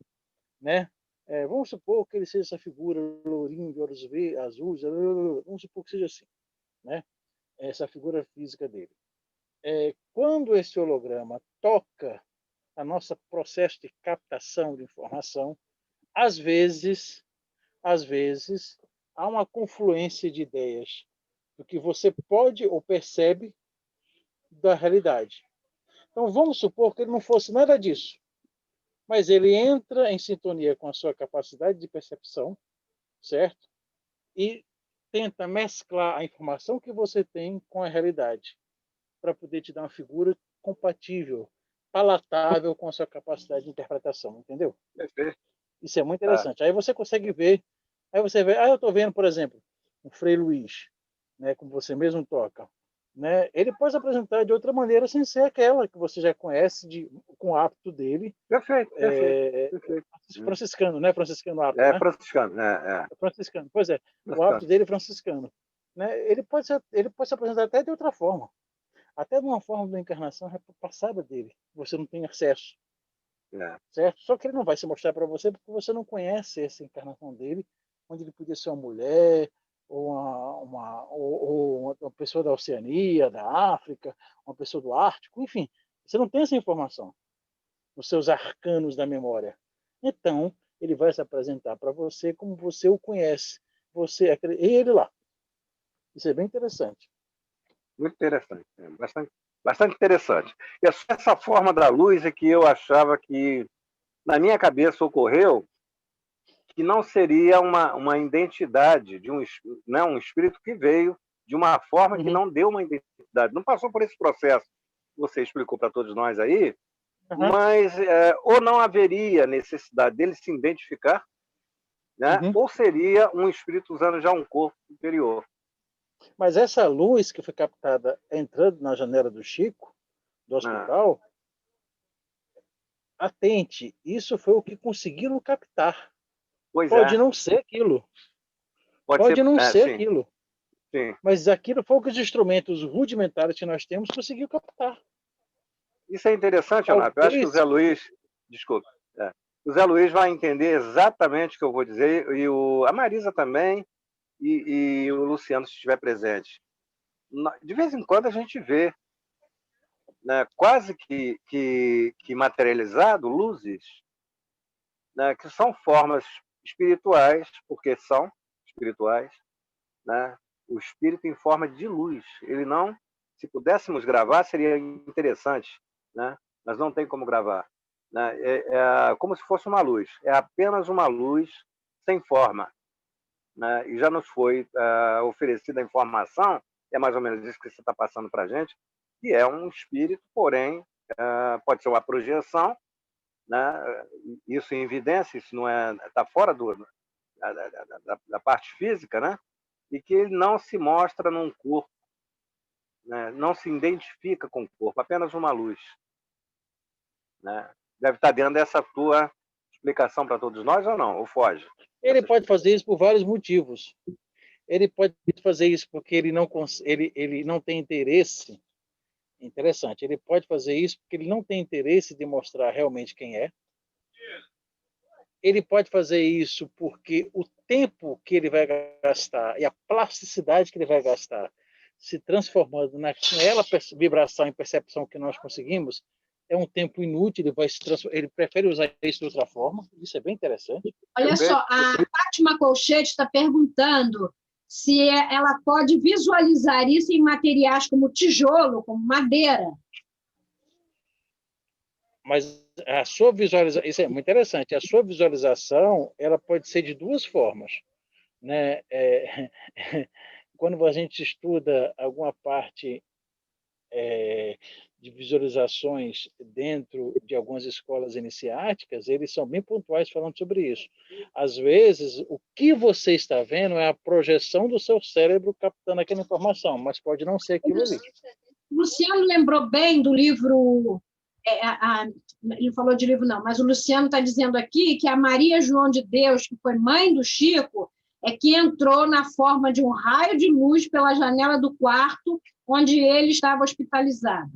S5: né? Vamos supor que ele seja essa figura lourinho de olhos azuis, vamos supor que seja assim, né? Essa figura física dele. Quando esse holograma toca a nosso processo de captação de informação, às vezes, há uma confluência de ideias do que você pode ou percebe da realidade. Então, vamos supor que ele não fosse nada disso, mas ele entra em sintonia com a sua capacidade de percepção, certo? E tenta mesclar a informação que você tem com a realidade, para poder te dar uma figura compatível, palatável com a sua capacidade de interpretação, entendeu? Isso é muito interessante. Aí você consegue ver, eu estou vendo, por exemplo, o Frei Luiz, né, como você mesmo toca, né? Ele pode apresentar de outra maneira sem ser aquela que você já conhece com o hábito dele.
S6: Perfeito.
S5: Franciscano, né? Franciscano hábito, né?
S6: Franciscano,
S5: Franciscano, pois é. O hábito dele é franciscano. Né? Ele pode se apresentar até de outra forma. Até de uma forma da encarnação passada dele. Você não tem acesso. certo? Só que ele não vai se mostrar para você porque você não conhece essa encarnação dele, onde ele podia ser uma mulher, ou uma pessoa da Oceania, da África, uma pessoa do Ártico, enfim. Você não tem essa informação nos seus arcanos da memória. Então, ele vai se apresentar para você como você o conhece. Você e ele lá. Isso é bem interessante.
S6: Muito interessante. Bastante interessante. E essa forma da luz é que eu achava que, na minha cabeça, ocorreu que não seria uma identidade de um espírito que veio de uma forma que não deu uma identidade. Não passou por esse processo que você explicou para todos nós aí, mas ou não haveria necessidade dele se identificar, né? Ou seria um espírito usando já um corpo superior.
S5: Mas essa luz que foi captada entrando na janela do Chico, do hospital, atente, isso foi o que conseguiram captar. Pode não ser aquilo. Pode não ser aquilo.
S6: Sim.
S5: Mas aquilo foi o que os instrumentos rudimentares que nós temos conseguiram captar.
S6: Isso é interessante, Anápio. Eu acho que o Zé Luiz... Desculpa. O Zé Luiz vai entender exatamente o que eu vou dizer, e a Marisa também, e o Luciano, se estiver presente. De vez em quando a gente vê, né, quase que materializado, luzes, né, que são formas espirituais, porque são espirituais, né? O espírito em forma de luz. Ele não, se pudéssemos gravar, seria interessante, né? Mas não tem como gravar, né? É como se fosse uma luz. É apenas uma luz sem forma, né? E já nos foi oferecida a informação, é mais ou menos isso que você está passando para a gente, que é um espírito, porém, pode ser uma projeção, né? Isso em evidência, isso não está fora da parte física, né? E que ele não se mostra num corpo, né? Não se identifica com o corpo, apenas uma luz, né? Deve estar dentro dessa tua explicação para todos nós ou não? Ou foge?
S5: Ele pode fazer isso por vários motivos. Ele pode fazer isso porque ele não tem interesse. Interessante. Ele pode fazer isso porque ele não tem interesse de mostrar realmente quem é. Ele pode fazer isso porque o tempo que ele vai gastar e a plasticidade que ele vai gastar se transformando naquela vibração e percepção que nós conseguimos é um tempo inútil, ele prefere usar isso de outra forma. Isso é bem interessante.
S1: Olha só, a Fátima Colchete está perguntando se ela pode visualizar isso em materiais como tijolo, como madeira.
S5: Mas a sua visualização, isso é muito interessante, a sua visualização ela pode ser de duas formas, né? Quando a gente estuda alguma parte de visualizações dentro de algumas escolas iniciáticas, eles são bem pontuais falando sobre isso. Às vezes, o que você está vendo é a projeção do seu cérebro captando aquela informação, mas pode não ser aquilo ali.
S1: Luciano lembrou bem do livro... ele falou de livro não, mas o Luciano está dizendo aqui que a Maria João de Deus, que foi mãe do Chico, é que entrou na forma de um raio de luz pela janela do quarto onde ele estava hospitalizado.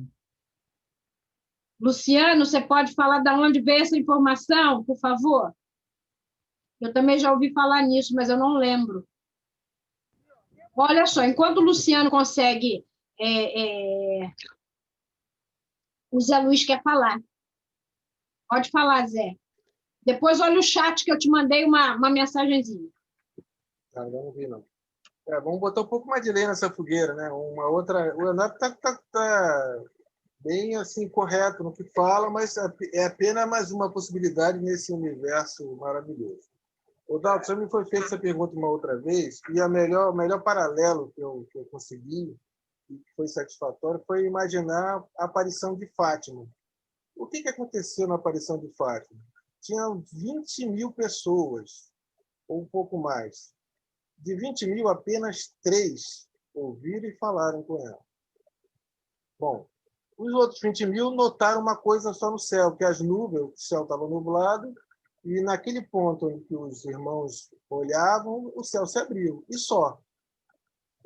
S1: Luciano, você pode falar de onde veio essa informação, por favor? Eu também já ouvi falar nisso, mas eu não lembro. Olha só, enquanto o Luciano consegue... O Zé Luiz quer falar. Pode falar, Zé. Depois olha o chat que eu te mandei uma mensagenzinha.
S7: Não vi, não. Vamos botar um pouco mais de lenha nessa fogueira, né? Uma outra... O Leonardo está bem assim, correto no que fala, mas é apenas mais uma possibilidade nesse universo maravilhoso. O Dalton, já me foi feita essa pergunta uma outra vez, e o melhor paralelo que eu consegui, e que foi satisfatório, foi imaginar a aparição de Fátima. O que aconteceu na aparição de Fátima? Tinham 20 mil pessoas, ou um pouco mais. De 20 mil, apenas 3 ouviram e falaram com ela. Bom, os outros 20 mil notaram uma coisa só no céu, que as nuvens, o céu estava nublado, e naquele ponto em que os irmãos olhavam, o céu se abriu, e só.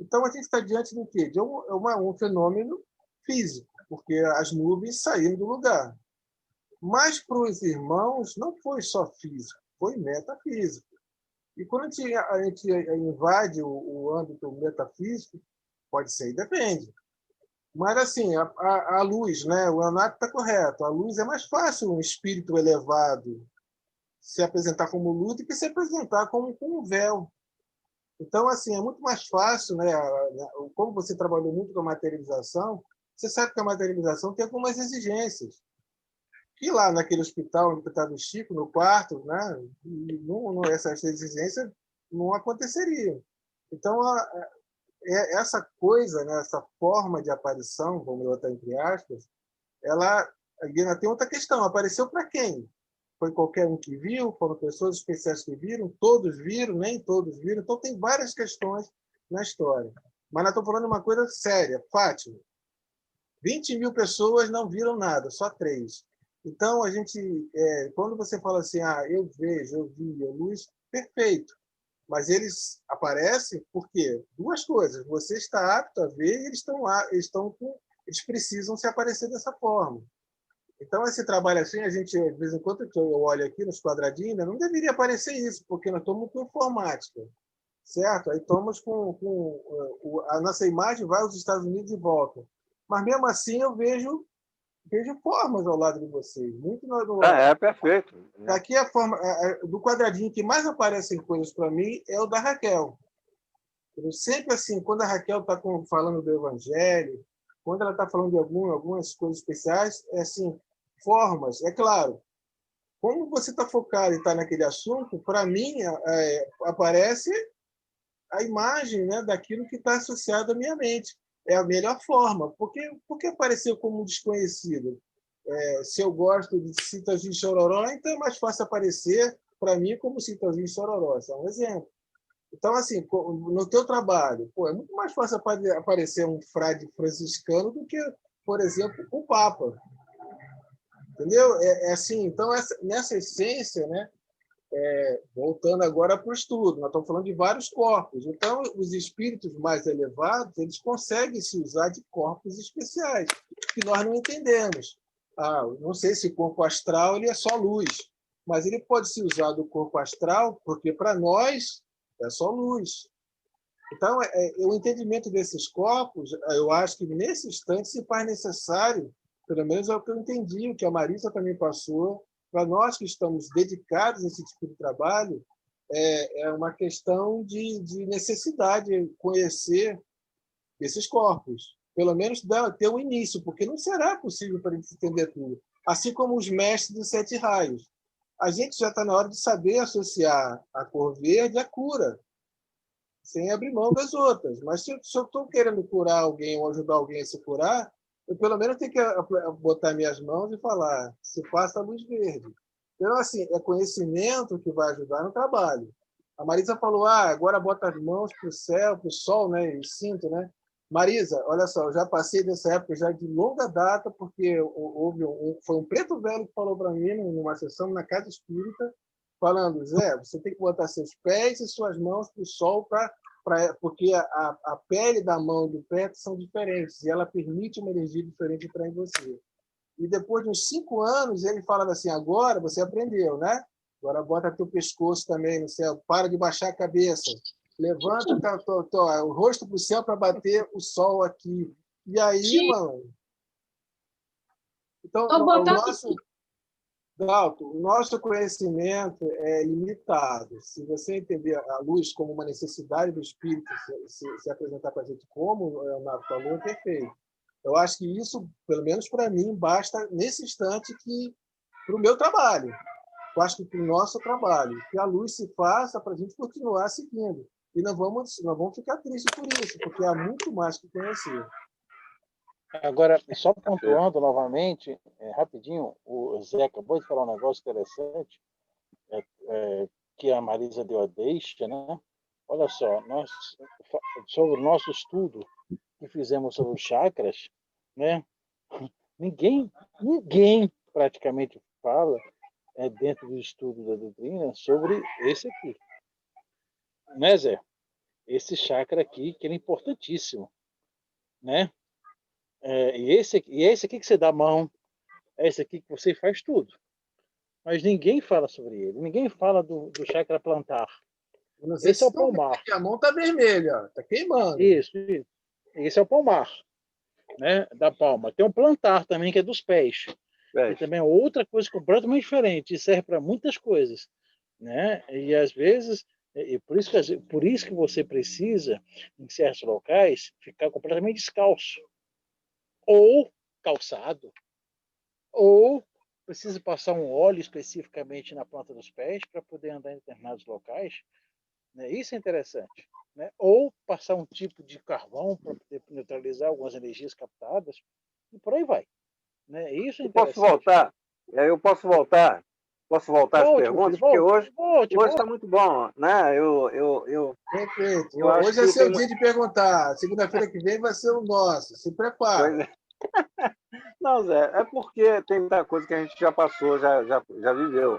S7: Então, a gente está diante do quê? De um fenômeno físico, porque as nuvens saíram do lugar. Mas para os irmãos não foi só físico, foi metafísico. E quando a gente invade o âmbito metafísico, pode ser e depende. Mas, assim, a luz, né? O Leonardo está correto. A luz é mais fácil um espírito elevado se apresentar como luz do que se apresentar como com um véu. Então, assim, é muito mais fácil, né? Como você trabalhou muito com a materialização, você sabe que a materialização tem algumas exigências. E lá naquele hospital onde estava o Chico, no quarto, né? Essas exigências não aconteceriam. Então, essa coisa, né? Essa forma de aparição, vamos botar entre aspas, ela ainda tem outra questão. Apareceu para quem? Foi qualquer um que viu? Foram pessoas especiais que viram? Todos viram? Nem todos viram? Então, tem várias questões na história. Mas nós estamos falando de uma coisa séria. Fátima, 20.000 pessoas não viram nada, só 3. Então, a gente, quando você fala assim, eu vejo, eu vi a luz, perfeito. Mas eles aparecem por quê? 2 coisas. Você está apto a ver e eles precisam se aparecer dessa forma. Então, esse trabalho assim, a gente, de vez em quando, eu olho aqui nos quadradinhos, não deveria aparecer isso, porque nós estamos com informática, certo? Aí estamos a nossa imagem vai aos Estados Unidos e volta. Mas, mesmo assim, eu vejo formas ao lado de vocês. Muito
S6: perfeito.
S7: Aqui a forma do quadradinho que mais aparecem coisas para mim é o da Raquel. Eu sempre assim, quando a Raquel está falando do Evangelho, quando ela está falando de algumas coisas especiais, é assim, formas. É claro, como você está focado e está naquele assunto, para mim aparece a imagem, né, daquilo que está associado à minha mente. É a melhor forma. Porque apareceu como desconhecido? Se eu gosto de Citazinho Chororó, então é mais fácil aparecer para mim como Citazinho Chororó. Esse é um exemplo. Então, assim, no teu trabalho, é muito mais fácil aparecer um frade franciscano do que, por exemplo, o Papa. Entendeu? Assim, então, nessa essência, né, voltando agora para o estudo, nós estamos falando de vários corpos. Então, os espíritos mais elevados, eles conseguem se usar de corpos especiais, que nós não entendemos. Não sei se o corpo astral ele é só luz, mas ele pode se usar do corpo astral, porque para nós é só luz. Então, o entendimento desses corpos, eu acho que nesse instante se faz necessário, pelo menos é o que eu entendi, o que a Marisa também passou, para nós que estamos dedicados a esse tipo de trabalho, é uma questão de necessidade de conhecer esses corpos. Pelo menos ter um início, porque não será possível para a gente entender tudo. Assim como os mestres dos 7 raios. A gente já está na hora de saber associar a cor verde à cura, sem abrir mão das outras. Mas se eu estou querendo curar alguém ou ajudar alguém a se curar, eu pelo menos tenho que botar minhas mãos e falar, se faça a luz verde. Então, assim, é conhecimento que vai ajudar no trabalho. A Marisa falou, agora bota as mãos para o céu, para o sol, né? E sinto, né? Marisa, olha só, eu já passei dessa época já de longa data, porque foi um preto velho que falou para mim numa sessão na Casa Espírita, falando, Zé, você tem que botar seus pés e suas mãos para o sol, porque a pele da mão e do pé são diferentes, e ela permite uma energia diferente para em você. E depois de uns 5 anos, ele falava assim, agora você aprendeu, né? Agora bota teu pescoço também no céu, para de baixar a cabeça, levanta o rosto para o céu para bater o sol aqui. E aí, mano... Então, o nosso conhecimento é limitado. Se você entender a luz como uma necessidade do espírito se apresentar para a gente, como o Leonardo falou, é perfeito. Eu acho que isso, pelo menos para mim, basta nesse instante para o meu trabalho. Eu acho que para o nosso trabalho, que a luz se faça para a gente continuar seguindo. E não vamos ficar tristes por isso, porque há muito mais que conhecer.
S5: Agora, só pontuando novamente, rapidinho, o Zé acabou de falar um negócio interessante, que a Marisa deu a deixa, né? Olha só, sobre o nosso estudo que fizemos sobre os chakras, né? Ninguém praticamente fala dentro do estudo da doutrina sobre esse aqui, né, Zé? Esse chakra aqui, que ele é importantíssimo, né? E esse aqui que você dá a mão, é esse aqui que você faz tudo. Mas ninguém fala sobre ele, ninguém fala do chakra plantar.
S7: Não sei
S5: Esse é
S7: se
S5: o palmar.
S7: a mão está vermelha, está queimando.
S5: Isso. Esse é o palmar, né, da palma. Tem um plantar também, que é dos pés. Que também é outra coisa completamente diferente e serve para muitas coisas, né? E às vezes, por isso que você precisa, em certos locais, ficar completamente descalço, ou calçado, ou precisa passar um óleo especificamente na planta dos pés para poder andar em determinados locais, né? Isso é interessante, né? Ou passar um tipo de carvão para poder neutralizar algumas energias captadas e por aí vai, né? Isso é
S6: Posso
S5: interessante.
S6: voltar? Eu posso voltar? Posso voltar às
S5: Volte,
S6: perguntas?
S5: filho,
S6: Porque
S5: volte.
S6: hoje está muito bom, né?
S7: Perfeito.
S6: Eu acho
S7: Hoje é
S6: que
S7: seu
S6: tem...
S7: dia de perguntar. Segunda-feira que vem vai ser o nosso. Se prepara.
S6: Pois é. Não, Zé, é porque tem muita coisa que a gente já passou, já viveu.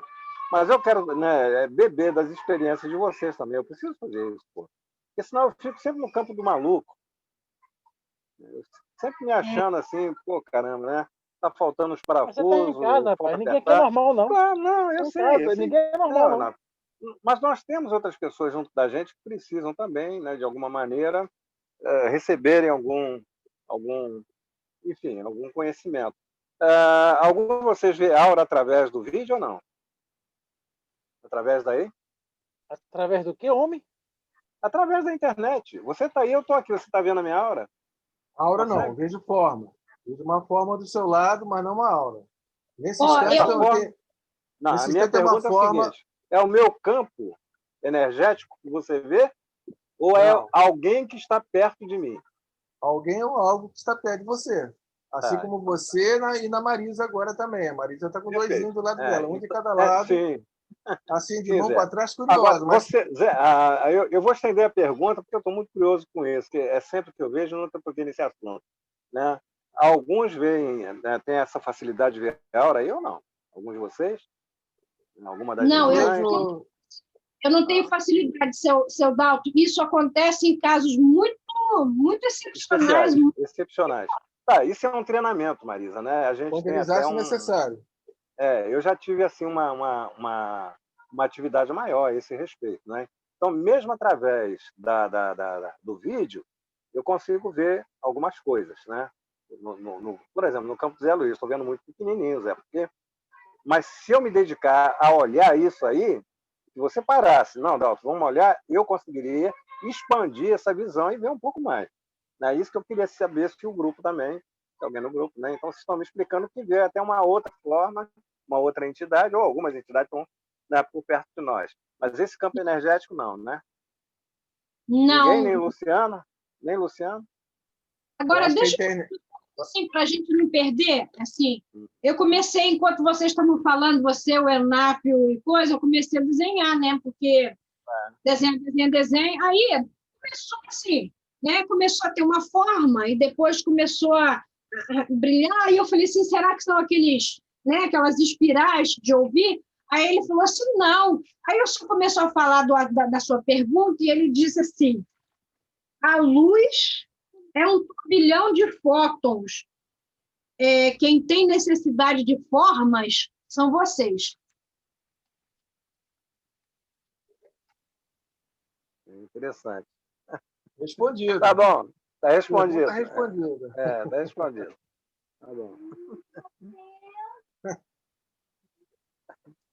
S6: Mas eu quero, né, beber das experiências de vocês também. Eu preciso fazer isso, pô. Porque senão eu fico sempre no campo do maluco. Eu sempre me achando assim, pô, caramba, né? Tá faltando os
S5: Mas você tá em casa,
S6: parafusos,
S5: rapaz.
S6: falta
S5: Ninguém aqui é
S6: apertar.
S5: normal, não.
S6: Claro, não,
S5: Tá
S6: eu
S5: em
S6: sei,
S5: casa, ninguém é normal, não.
S6: Não. Mas nós temos outras pessoas junto da gente que precisam também, né, de alguma maneira, receberem enfim, algum conhecimento. Algum de vocês vê aura através do vídeo ou não? Através daí?
S5: Através do que, homem?
S6: Através da internet. Você está aí, eu estou aqui. Você está vendo a minha aura?
S7: Aura
S6: Consegue?
S7: não, vejo forma. Vejo uma forma do seu lado, mas não uma aura. Nesse
S1: Ó,
S7: instante,
S6: Não,
S7: nesse
S6: a minha
S7: instante é uma
S6: pergunta é o
S7: forma.
S6: seguinte: é o meu campo energético que você vê ou é
S7: Não,
S6: alguém que está perto de mim?
S7: alguém ou algo que está perto de você. Assim
S6: Tá,
S7: como você e na Marisa agora também. A Marisa está com
S6: perfeito.
S7: doisinhos do lado dela, um de
S6: Então,
S7: cada lado,
S6: sim,
S7: assim de
S6: sim,
S7: mão
S6: Zé.
S7: para trás,
S6: Agora,
S7: curioso. Mas
S6: Zé, eu vou estender a pergunta porque eu estou muito curioso com isso, que é sempre que eu vejo, não estou tocando nesse assunto, né? Alguns veem, né, tem essa facilidade de ver a aura aí ou não? Alguns de vocês? Alguma das
S1: não,
S6: irmãs?
S1: eu não tenho facilidade, seu Dalto. Isso acontece em casos muito, muito excepcionais.
S6: Excepcionais. Tá, isso é um treinamento, Marisa, né? A gente
S7: quando
S6: tem
S7: eles
S6: até
S7: acham necessário.
S6: eu já tive assim uma atividade maior a esse respeito, né? Então, mesmo através do vídeo, eu consigo ver algumas coisas, né? Por exemplo, no campo do Zé Luiz, estou vendo muito pequenininho, Zé, mas se eu me dedicar a olhar isso aí, se você parasse, não, Dalton, vamos olhar, eu conseguiria expandir essa visão e ver um pouco mais. É isso que eu queria saber se o grupo também, se alguém no grupo, né? Então, vocês estão me explicando que vê até uma outra forma, uma outra entidade, ou algumas entidades estão, né, por perto de nós. Mas esse campo energético, não, né?
S1: Não.
S6: Ninguém, nem Luciano? Nem Luciano?
S1: Agora, deixa eu assim, para a gente não perder, assim, eu comecei, enquanto vocês estavam falando, você, o Enápio e coisa, eu comecei a desenhar, né? Porque desenho, aí começou assim, né? Começou a ter uma forma e depois começou a brilhar, e eu falei assim, será que são aquelas espirais de ouvir? Aí ele falou assim, não. Aí eu só começou a falar da sua pergunta e ele disse assim, a luz é um turbilhão de fótons. Quem tem necessidade de formas são vocês.
S6: Interessante.
S7: Respondido.
S6: Tá bom, tá respondido.
S7: Está respondido.
S6: Tá respondido. Tá bom.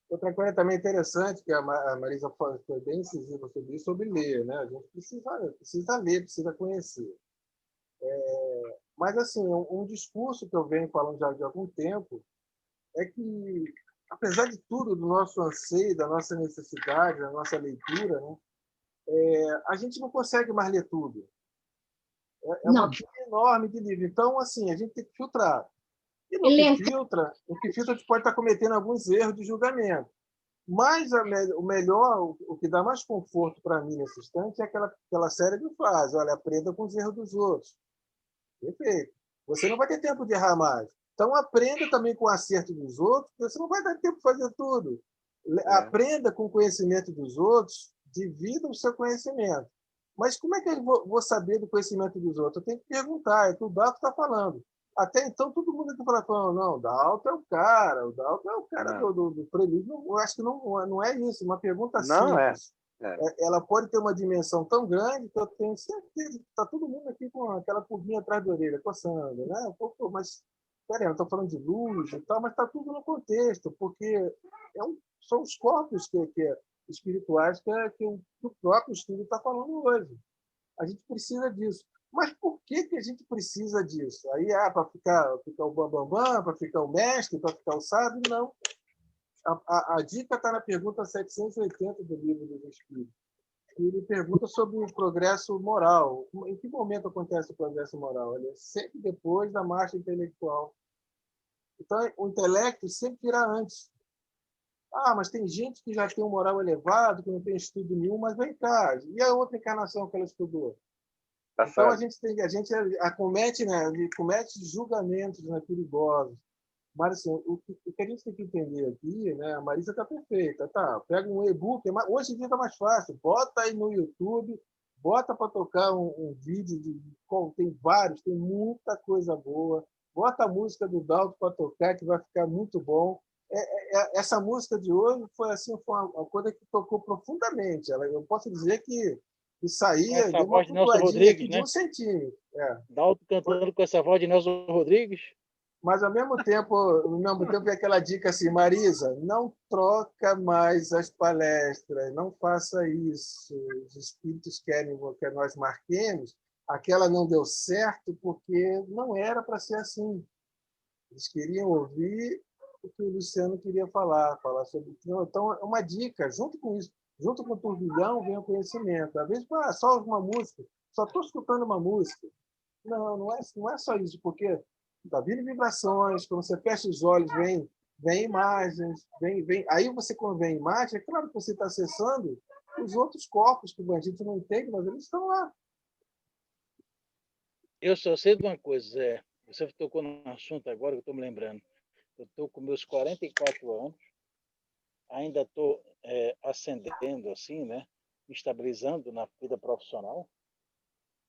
S7: Outra coisa também interessante, que a Marisa foi bem incisiva sobre isso, sobre ler, né? A gente precisa ler, precisa conhecer. Mas, assim, um discurso que eu venho falando já de algum tempo é que, apesar de tudo, do nosso anseio, da nossa necessidade, da nossa leitura, né? A gente não consegue mais ler tudo. É uma pilha enorme de livro. Então, assim, a gente tem que filtrar. E no que filtra, a gente pode estar cometendo alguns erros de julgamento. Mas o melhor, o que dá mais conforto para mim nesse instante é aquela série de frases. Olha, aprenda com os erros dos outros. Perfeito. Você não vai ter tempo de errar mais. Então, aprenda também com o acerto dos outros, porque você não vai dar tempo de fazer tudo. Aprenda com o conhecimento dos outros, divida o seu conhecimento. Mas como é que eu vou saber do conhecimento dos outros? Eu tenho que perguntar, é o que o Dato está falando. Até então, todo mundo aqui falando, não, o Dalton é o cara do prelúdio. Eu acho que não é isso. Uma pergunta
S6: Não é.
S7: simples. Ela pode ter uma dimensão tão grande que eu tenho certeza que está todo mundo aqui com aquela pulguinha atrás da orelha, coçando, né? Mas, peraí, eu estou falando de luz e tal, mas está tudo no contexto, porque são os corpos espirituais que o próprio estudo está falando hoje. A gente precisa disso. Mas por que a gente precisa disso? Aí, para ficar o bambambam, para ficar o mestre, para ficar o sábio? Não. A dica está na pergunta 780 do Livro dos Espíritos. Ele pergunta sobre o progresso moral. Em que momento acontece o progresso moral? Ele é sempre depois da marcha intelectual. Então, o intelecto sempre virá antes. Mas tem gente que já tem um moral elevado, que não tem estudo nenhum, mas vem cá. E a outra encarnação que ela estudou? Então, a gente comete julgamentos, né, perigosos. Mas assim, o que a gente tem que entender aqui, né? A Marisa está perfeita, tá? Pega um e-book, hoje em dia está mais fácil. Bota aí no YouTube, bota para tocar um vídeo tem vários, tem muita coisa boa. Bota a música do Dalton para tocar, que vai ficar muito bom. Essa música de hoje foi uma coisa que tocou profundamente. Eu posso dizer que saía
S5: essa voz de Nelson Rodrigues,
S7: de 1 centímetro.
S5: Dalton cantando com essa voz de Nelson Rodrigues.
S7: Mas, ao mesmo tempo, é aquela dica assim, Marisa, não troca mais as palestras, não faça isso. Os espíritos querem que nós marquemos. Aquela não deu certo porque não era para ser assim. Eles queriam ouvir o que o Luciano queria falar sobre... Então, é uma dica. Junto com isso, junto com o turbilhão, vem o conhecimento. Às vezes, só uma música, só estou escutando uma música. Não é só isso, porque está vindo vibrações, quando você fecha os olhos, vem imagens, aí você, quando vem imagem, é claro que você está acessando os outros corpos que a gente não entende, mas eles estão lá.
S5: Eu só sei de uma coisa, Zé. Você tocou num assunto agora que eu estou me lembrando. Eu estou com meus 44 anos, ainda estou ascendendo assim, né? Me estabilizando na vida profissional.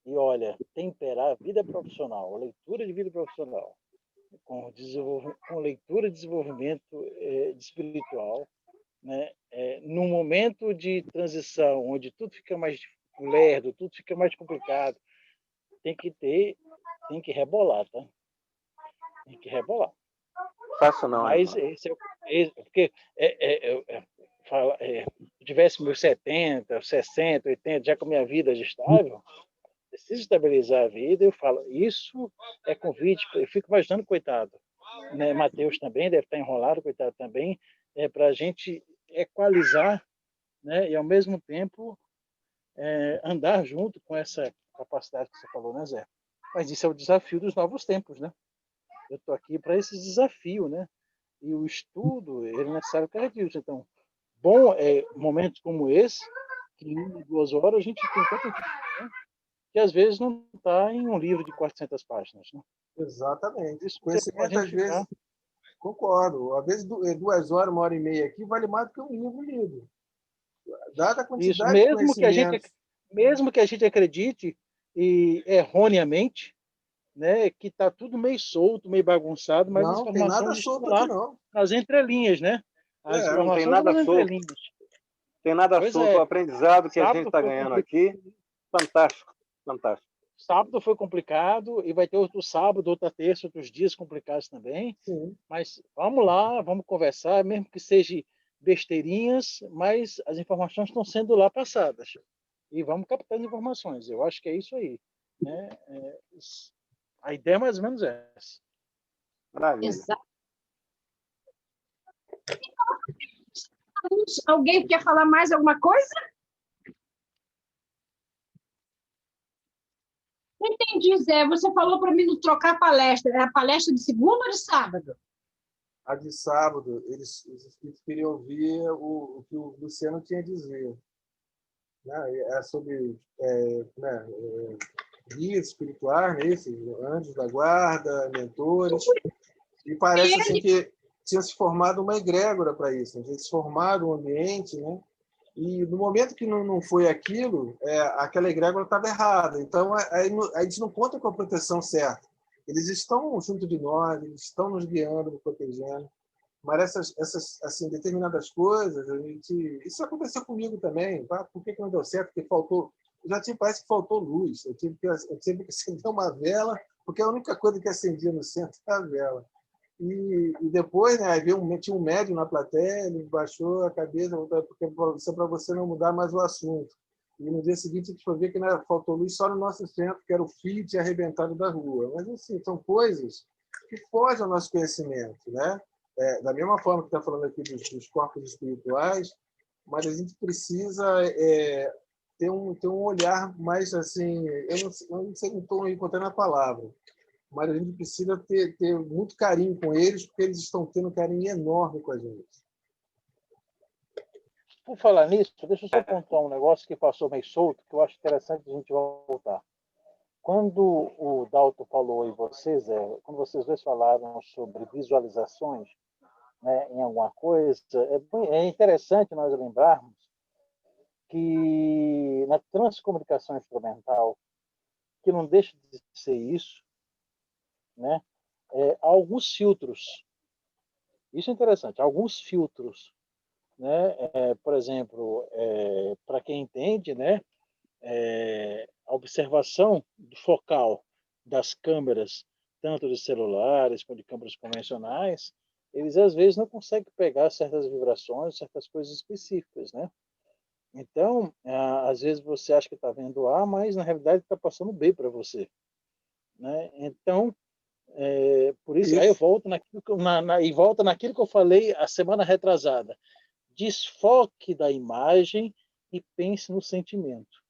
S5: E olha, temperar a vida profissional, a leitura de vida profissional, com leitura de desenvolvimento espiritual, né? Num momento de transição, onde tudo fica mais lerdo, tudo fica mais complicado, tem que rebolar, tá? Tem que rebolar.
S6: Faço não,
S5: mas porque tivesse meus 70, 60, 80, já com a minha vida estável, preciso estabilizar a vida. Eu falo, isso é convite. Eu fico imaginando, coitado, né? Mateus também deve estar enrolado, coitado também, para a gente equalizar, né? E ao mesmo tempo andar junto com essa capacidade que você falou, né, Zé? Mas isso é o desafio dos novos tempos, né? Eu estou aqui para esse desafio, né? E o estudo, ele é necessário para isso. Então, bom momentos como esse, que em 1 ou 2 horas a gente tem tanta informação, que às vezes não está em um livro de 400 páginas. Né?
S7: Exatamente.
S5: Isso
S7: Conhecimento, às vezes, concordo. Às vezes, 2 horas, 1h30 aqui, vale mais do que um livro lido. Dada a quantidade de conhecimento.
S5: Mesmo que a gente acredite, e erroneamente, né, que está tudo meio solto, meio bagunçado, mas as
S7: Não, tem nada
S5: informações
S7: solto
S5: estão lá,
S7: aqui, não.
S5: nas entrelinhas, né? As informações
S6: não tem nada
S5: nas
S6: solto.
S5: entrelinhas.
S6: Tem nada solto. O aprendizado que a gente está ganhando aqui, fantástico, fantástico.
S5: Sábado foi complicado e vai ter outro sábado, outra terça, outros dias complicados também.
S7: Sim.
S5: Mas vamos lá, vamos conversar, mesmo que seja besteirinhas, mas as informações estão sendo lá passadas. E vamos captar as informações. Eu acho que é isso aí. Né? A ideia é mais ou menos essa.
S6: Maravilha.
S1: Exato. Alguém quer falar mais alguma coisa? Entendi, Zé. Você falou para mim não trocar palestra. É a palestra de segunda ou de sábado?
S7: A de sábado, os espíritos queriam ouvir o que o Luciano tinha a dizer. Né? É sobre guias espirituais, né? Esses anjos da guarda, mentores. E parece assim que tinha se formado uma egrégora para isso. Tinha se formado um ambiente, né? E no momento que não foi aquilo, aquela egrégora estava errada. Então, aí a gente não conta com a proteção certa. Eles estão junto de nós, eles estão nos guiando, nos protegendo. Mas essas assim, determinadas coisas, isso aconteceu comigo também. Tá? Por que não deu certo? Porque faltou. Parece que faltou luz. Eu tive que acender uma vela, porque a única coisa que acendia no centro era a vela. E depois, né, tinha um médium na plateia, ele baixou a cabeça, porque para você não mudar mais o assunto. E no dia seguinte a gente foi ver que, né, faltou luz só no nosso centro, que era o Fiat arrebentado da rua. Mas, assim, são coisas que fogem ao nosso conhecimento, né? Da mesma forma que está falando aqui dos corpos espirituais, mas a gente precisa ter um olhar mais assim, eu não sei, não estou encontrando a palavra, mas a gente precisa ter muito carinho com eles, porque eles estão tendo um carinho enorme com a gente.
S5: Por falar nisso, deixa eu só pontuar um negócio que passou meio solto, que eu acho interessante a gente voltar. Quando o Dalton falou e vocês, quando vocês dois falaram sobre visualizações, né, em alguma coisa, é interessante nós lembrarmos que na transcomunicação instrumental, que não deixa de ser isso, né, há alguns filtros. Isso é interessante, alguns filtros, né, por exemplo, para quem entende, né, a observação do focal das câmeras, tanto de celulares quanto de câmeras convencionais, eles às vezes não conseguem pegar certas vibrações, certas coisas específicas, né? Então, às vezes você acha que está vendo A, mas na realidade está passando B para você, né? Então, por isso, aí eu volto naquilo e volta naquilo que eu falei a semana retrasada. Desfoque da imagem e pense no sentimento,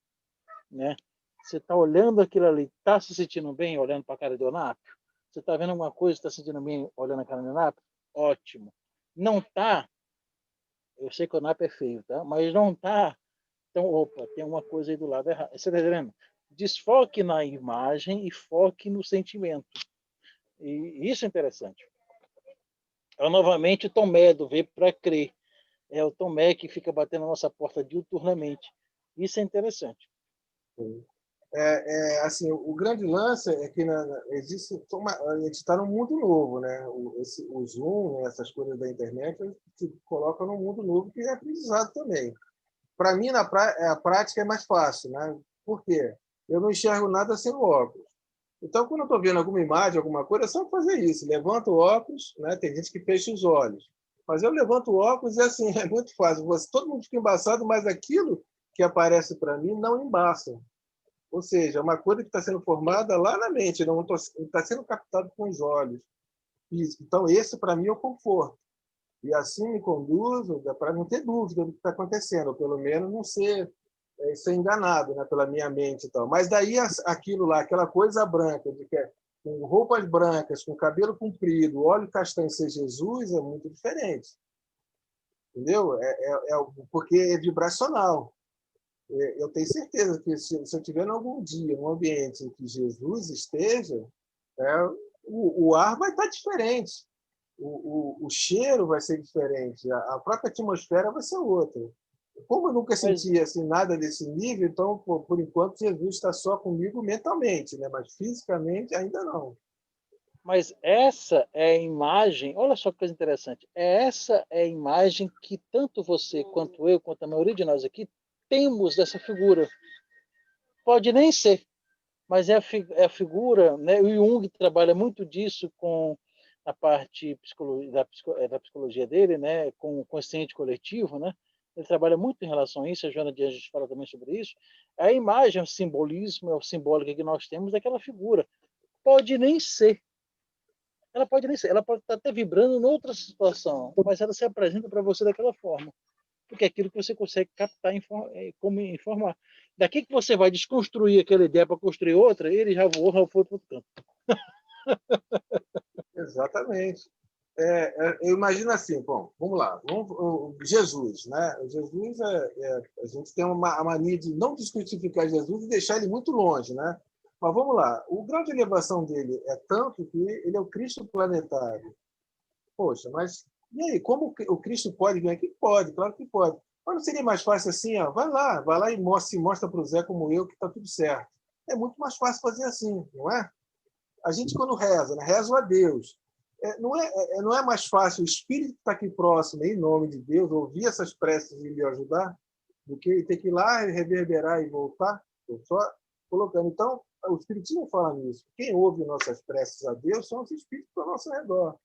S5: né? Você está olhando aquilo ali, está se sentindo bem olhando para a cara do Onápio? Você está vendo alguma coisa, está se sentindo bem olhando a cara do Onápio? Ótimo. Não está? Eu sei que o Onápio é feio, tá? Mas não está. Então, opa, tem uma coisa aí do lado errado. Você está entendendo? Desfoque na imagem e foque no sentimento. E isso é interessante. Novamente o Tomé do Ver para Crer. É o Tomé que fica batendo na nossa porta diuturnamente. Isso é interessante.
S7: Assim, o grande lance é que existe a gente está num mundo novo, né? O Zoom, né? Essas coisas da internet, te colocam num mundo novo que é aprendizado também. Para mim, a prática é mais fácil, né? Por quê? Eu não enxergo nada sem o óculos. Então, quando eu estou vendo alguma imagem, alguma coisa, é só fazer isso. Levanta o óculos, né? Tem gente que fecha os olhos. Mas eu levanto o óculos e, assim, é muito fácil. Todo mundo fica embaçado, mas aquilo que aparece para mim não embaça. Ou seja, é uma coisa que está sendo formada lá na mente, não está sendo captado com os olhos físicos. Então, esse, para mim, é o conforto. E assim me conduzo para não ter dúvida do que está acontecendo, ou pelo menos não ser enganado, né, pela minha mente e tal. Mas daí aquilo lá, aquela coisa branca, com roupas brancas, com cabelo comprido, olho castanho ser Jesus, é muito diferente. Entendeu? Porque é vibracional. Eu tenho certeza que se eu estiver em algum dia, num ambiente em que Jesus esteja, o ar vai estar diferente, o cheiro vai ser diferente, a própria atmosfera vai ser outra. Como eu nunca senti assim, nada desse nível, então, por enquanto, Jesus está só comigo mentalmente, né? Mas fisicamente ainda não.
S5: Mas essa é a imagem, olha só que coisa interessante, essa é a imagem que tanto você, quanto eu, quanto a maioria de nós aqui, temos dessa figura. Pode nem ser, mas é a figura, né? O Jung trabalha muito disso com a parte da psicologia dele, né? Com o consciente coletivo, né? Ele trabalha muito em relação a isso, a Joana de Anjos fala também sobre isso. A imagem, o simbolismo, é o simbólico que nós temos daquela figura. Pode nem ser. Ela pode nem ser, ela pode estar até vibrando em outra situação, mas ela se apresenta para você daquela forma. Porque é aquilo que você consegue captar como informar. Daqui que você vai desconstruir aquela ideia para construir outra, ele já voou, já foi para outro canto.
S7: Exatamente. Eu imagino assim, bom, vamos lá. Jesus, né? Jesus, a gente tem uma mania de não descrucificar Jesus e deixar ele muito longe, né? Mas vamos lá. O grau de elevação dele é tanto que ele é o Cristo planetário. Poxa, mas e aí, como o Cristo pode vir aqui? Pode, claro que pode. Mas não seria mais fácil assim, ó, vai lá e se mostra para o Zé como eu que está tudo certo. É muito mais fácil fazer assim, não é? A gente, quando reza, né? Reza a Deus. Não é mais fácil o espírito que está aqui próximo, em nome de Deus, ouvir essas preces e lhe ajudar, do que ter que ir lá e reverberar e voltar? Estou só colocando. Então, o Espiritismo fala nisso. Quem ouve nossas preces a Deus são os espíritos ao nosso redor.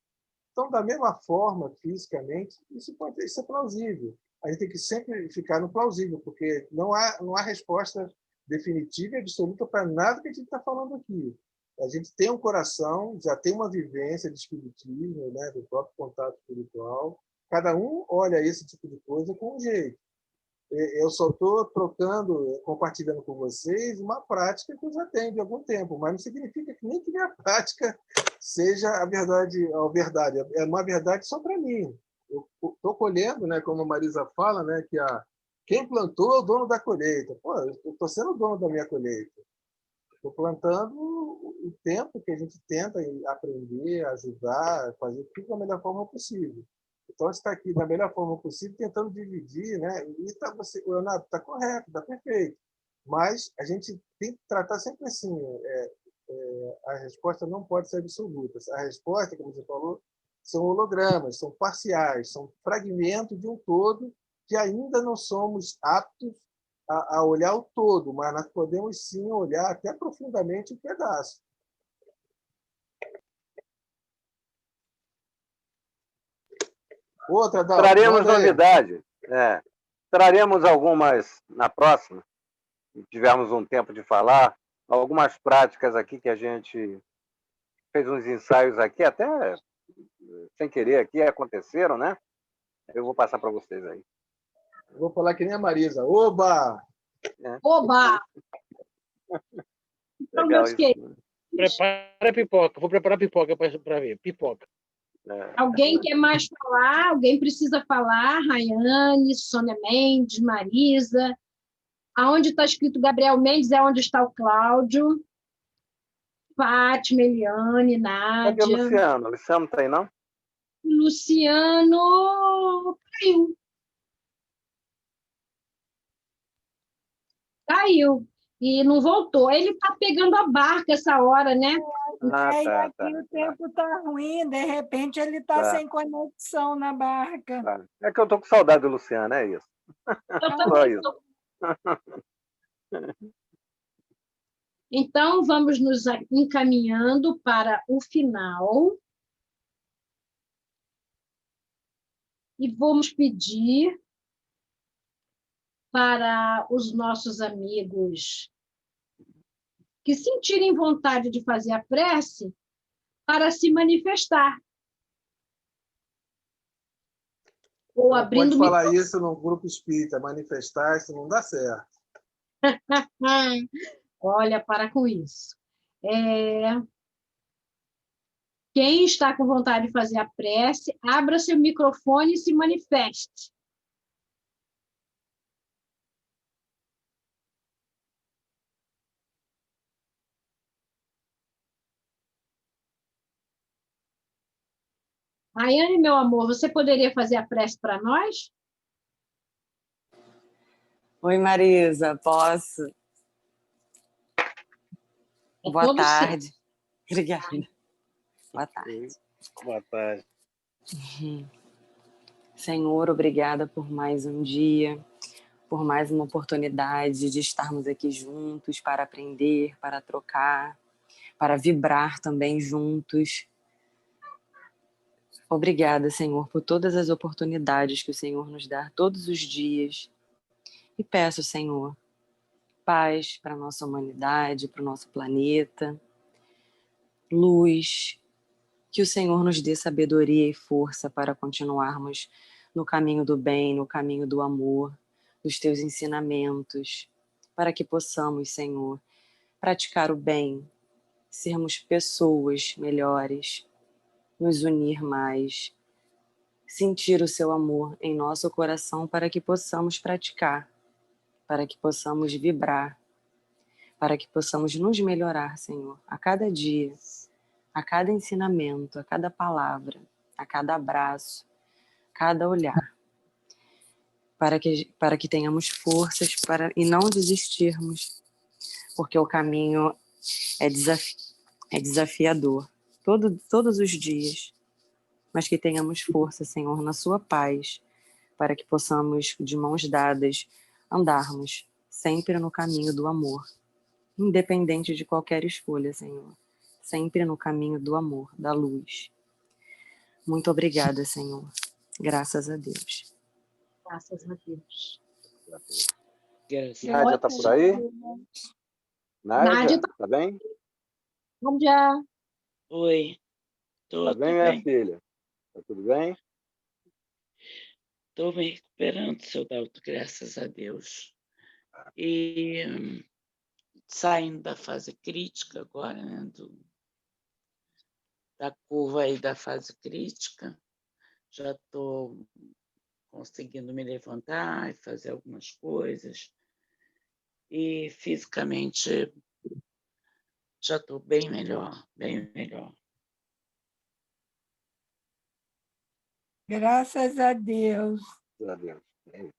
S7: Então, da mesma forma, fisicamente, isso é plausível. A gente tem que sempre ficar no plausível, porque não há resposta definitiva e absoluta para nada que a gente está falando aqui. A gente tem um coração, já tem uma vivência de espiritismo, né, do próprio contato espiritual. Cada um olha esse tipo de coisa com um jeito. Eu só estou trocando, compartilhando com vocês uma prática que eu já tenho de algum tempo, mas não significa que nem que minha prática seja a verdade. É uma verdade só para mim. Eu estou colhendo, né, como a Marisa fala, né, que quem plantou é o dono da colheita. Pô, eu estou sendo o dono da minha colheita. Estou plantando o tempo que a gente tenta aprender, ajudar, fazer tudo da melhor forma possível. Então, está aqui da melhor forma possível, tentando dividir, né? E o Leonardo está correto, está perfeito. Mas a gente tem que tratar sempre assim, a resposta não pode ser absoluta. A resposta, como você falou, são hologramas, são parciais, são fragmentos de um todo que ainda não somos aptos a olhar o todo, mas nós podemos sim olhar até profundamente um pedaço. Outra,
S6: Traremos novidade. Traremos algumas na próxima, se tivermos um tempo de falar, algumas práticas aqui que a gente fez uns ensaios aqui, até sem querer aqui, aconteceram, né? Eu vou passar para vocês aí.
S7: Eu vou falar que nem a Marisa. Oba!
S1: Oba! Então, meus queridos.
S5: Prepara a pipoca. Vou preparar pipoca para ver. Pipoca.
S1: Alguém quer mais falar? Alguém precisa falar? Rayane, Sônia Mendes, Marisa. Aonde está escrito Gabriel Mendes é onde está o Cláudio. Fátima, Eliane, Nádia.
S6: Cadê o Luciano? O Luciano está aí, não?
S1: Luciano caiu. Caiu. E não voltou. Ele está pegando a barca essa hora, né?
S2: E aqui o tempo está ruim, de repente ele está sem conexão na barca.
S6: É que eu estou com saudade do Luciano, é isso.
S1: Eu também estou. Então, vamos nos encaminhando para o final. E vamos pedir para os nossos amigos que sentirem vontade de fazer a prece para se manifestar. Ou abrindo
S7: pode falar isso no grupo espírita, manifestar, isso não dá certo.
S1: Olha, para com isso. Quem está com vontade de fazer a prece, abra seu microfone e se manifeste. Rayane, meu amor, você poderia fazer a prece para nós?
S8: Oi, Marisa, posso? Boa tarde. Certo. Obrigada. Boa tarde.
S5: Boa tarde.
S8: Senhor, obrigada por mais um dia, por mais uma oportunidade de estarmos aqui juntos para aprender, para trocar, para vibrar também juntos. Obrigada, Senhor, por todas as oportunidades que o Senhor nos dá todos os dias. E peço, Senhor, paz para a nossa humanidade, para o nosso planeta, luz, que o Senhor nos dê sabedoria e força para continuarmos no caminho do bem, no caminho do amor, dos teus ensinamentos, para que possamos, Senhor, praticar o bem, sermos pessoas melhores, nos unir mais, sentir o seu amor em nosso coração para que possamos praticar, para que possamos vibrar, para que possamos nos melhorar, Senhor, a cada dia, a cada ensinamento, a cada palavra, a cada abraço, cada olhar, para que tenhamos forças e não desistirmos, porque o caminho é é desafiador, todos os dias, mas que tenhamos força, Senhor, na sua paz, para que possamos, de mãos dadas, andarmos sempre no caminho do amor, independente de qualquer escolha, Senhor, sempre no caminho do amor, da luz. Muito obrigada, Senhor. Graças a Deus.
S1: Graças a Deus.
S6: Nádia está por aí? Nádia, tá bem?
S1: Nádia.
S9: Oi.
S6: Tá bem, minha filha? Tá tudo bem?
S9: Estou me recuperando, seu Dalto, graças a Deus. E saindo da fase crítica agora, né, da curva aí da fase crítica, já estou conseguindo me levantar e fazer algumas coisas. E fisicamente já estou bem melhor, bem melhor.
S2: Graças a Deus.
S6: Graças a Deus.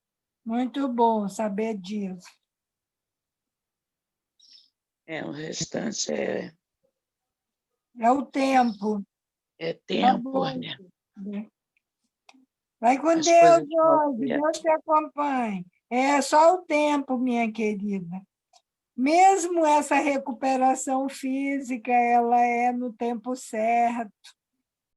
S2: Muito bom saber disso.
S9: O restante é...
S2: É o tempo.
S9: É tempo, né?
S2: Vai com
S9: As
S2: Deus,
S9: coisas
S2: Jorge. Deus te acompanhe. É só o tempo, minha querida. Mesmo essa recuperação física, ela é no tempo certo.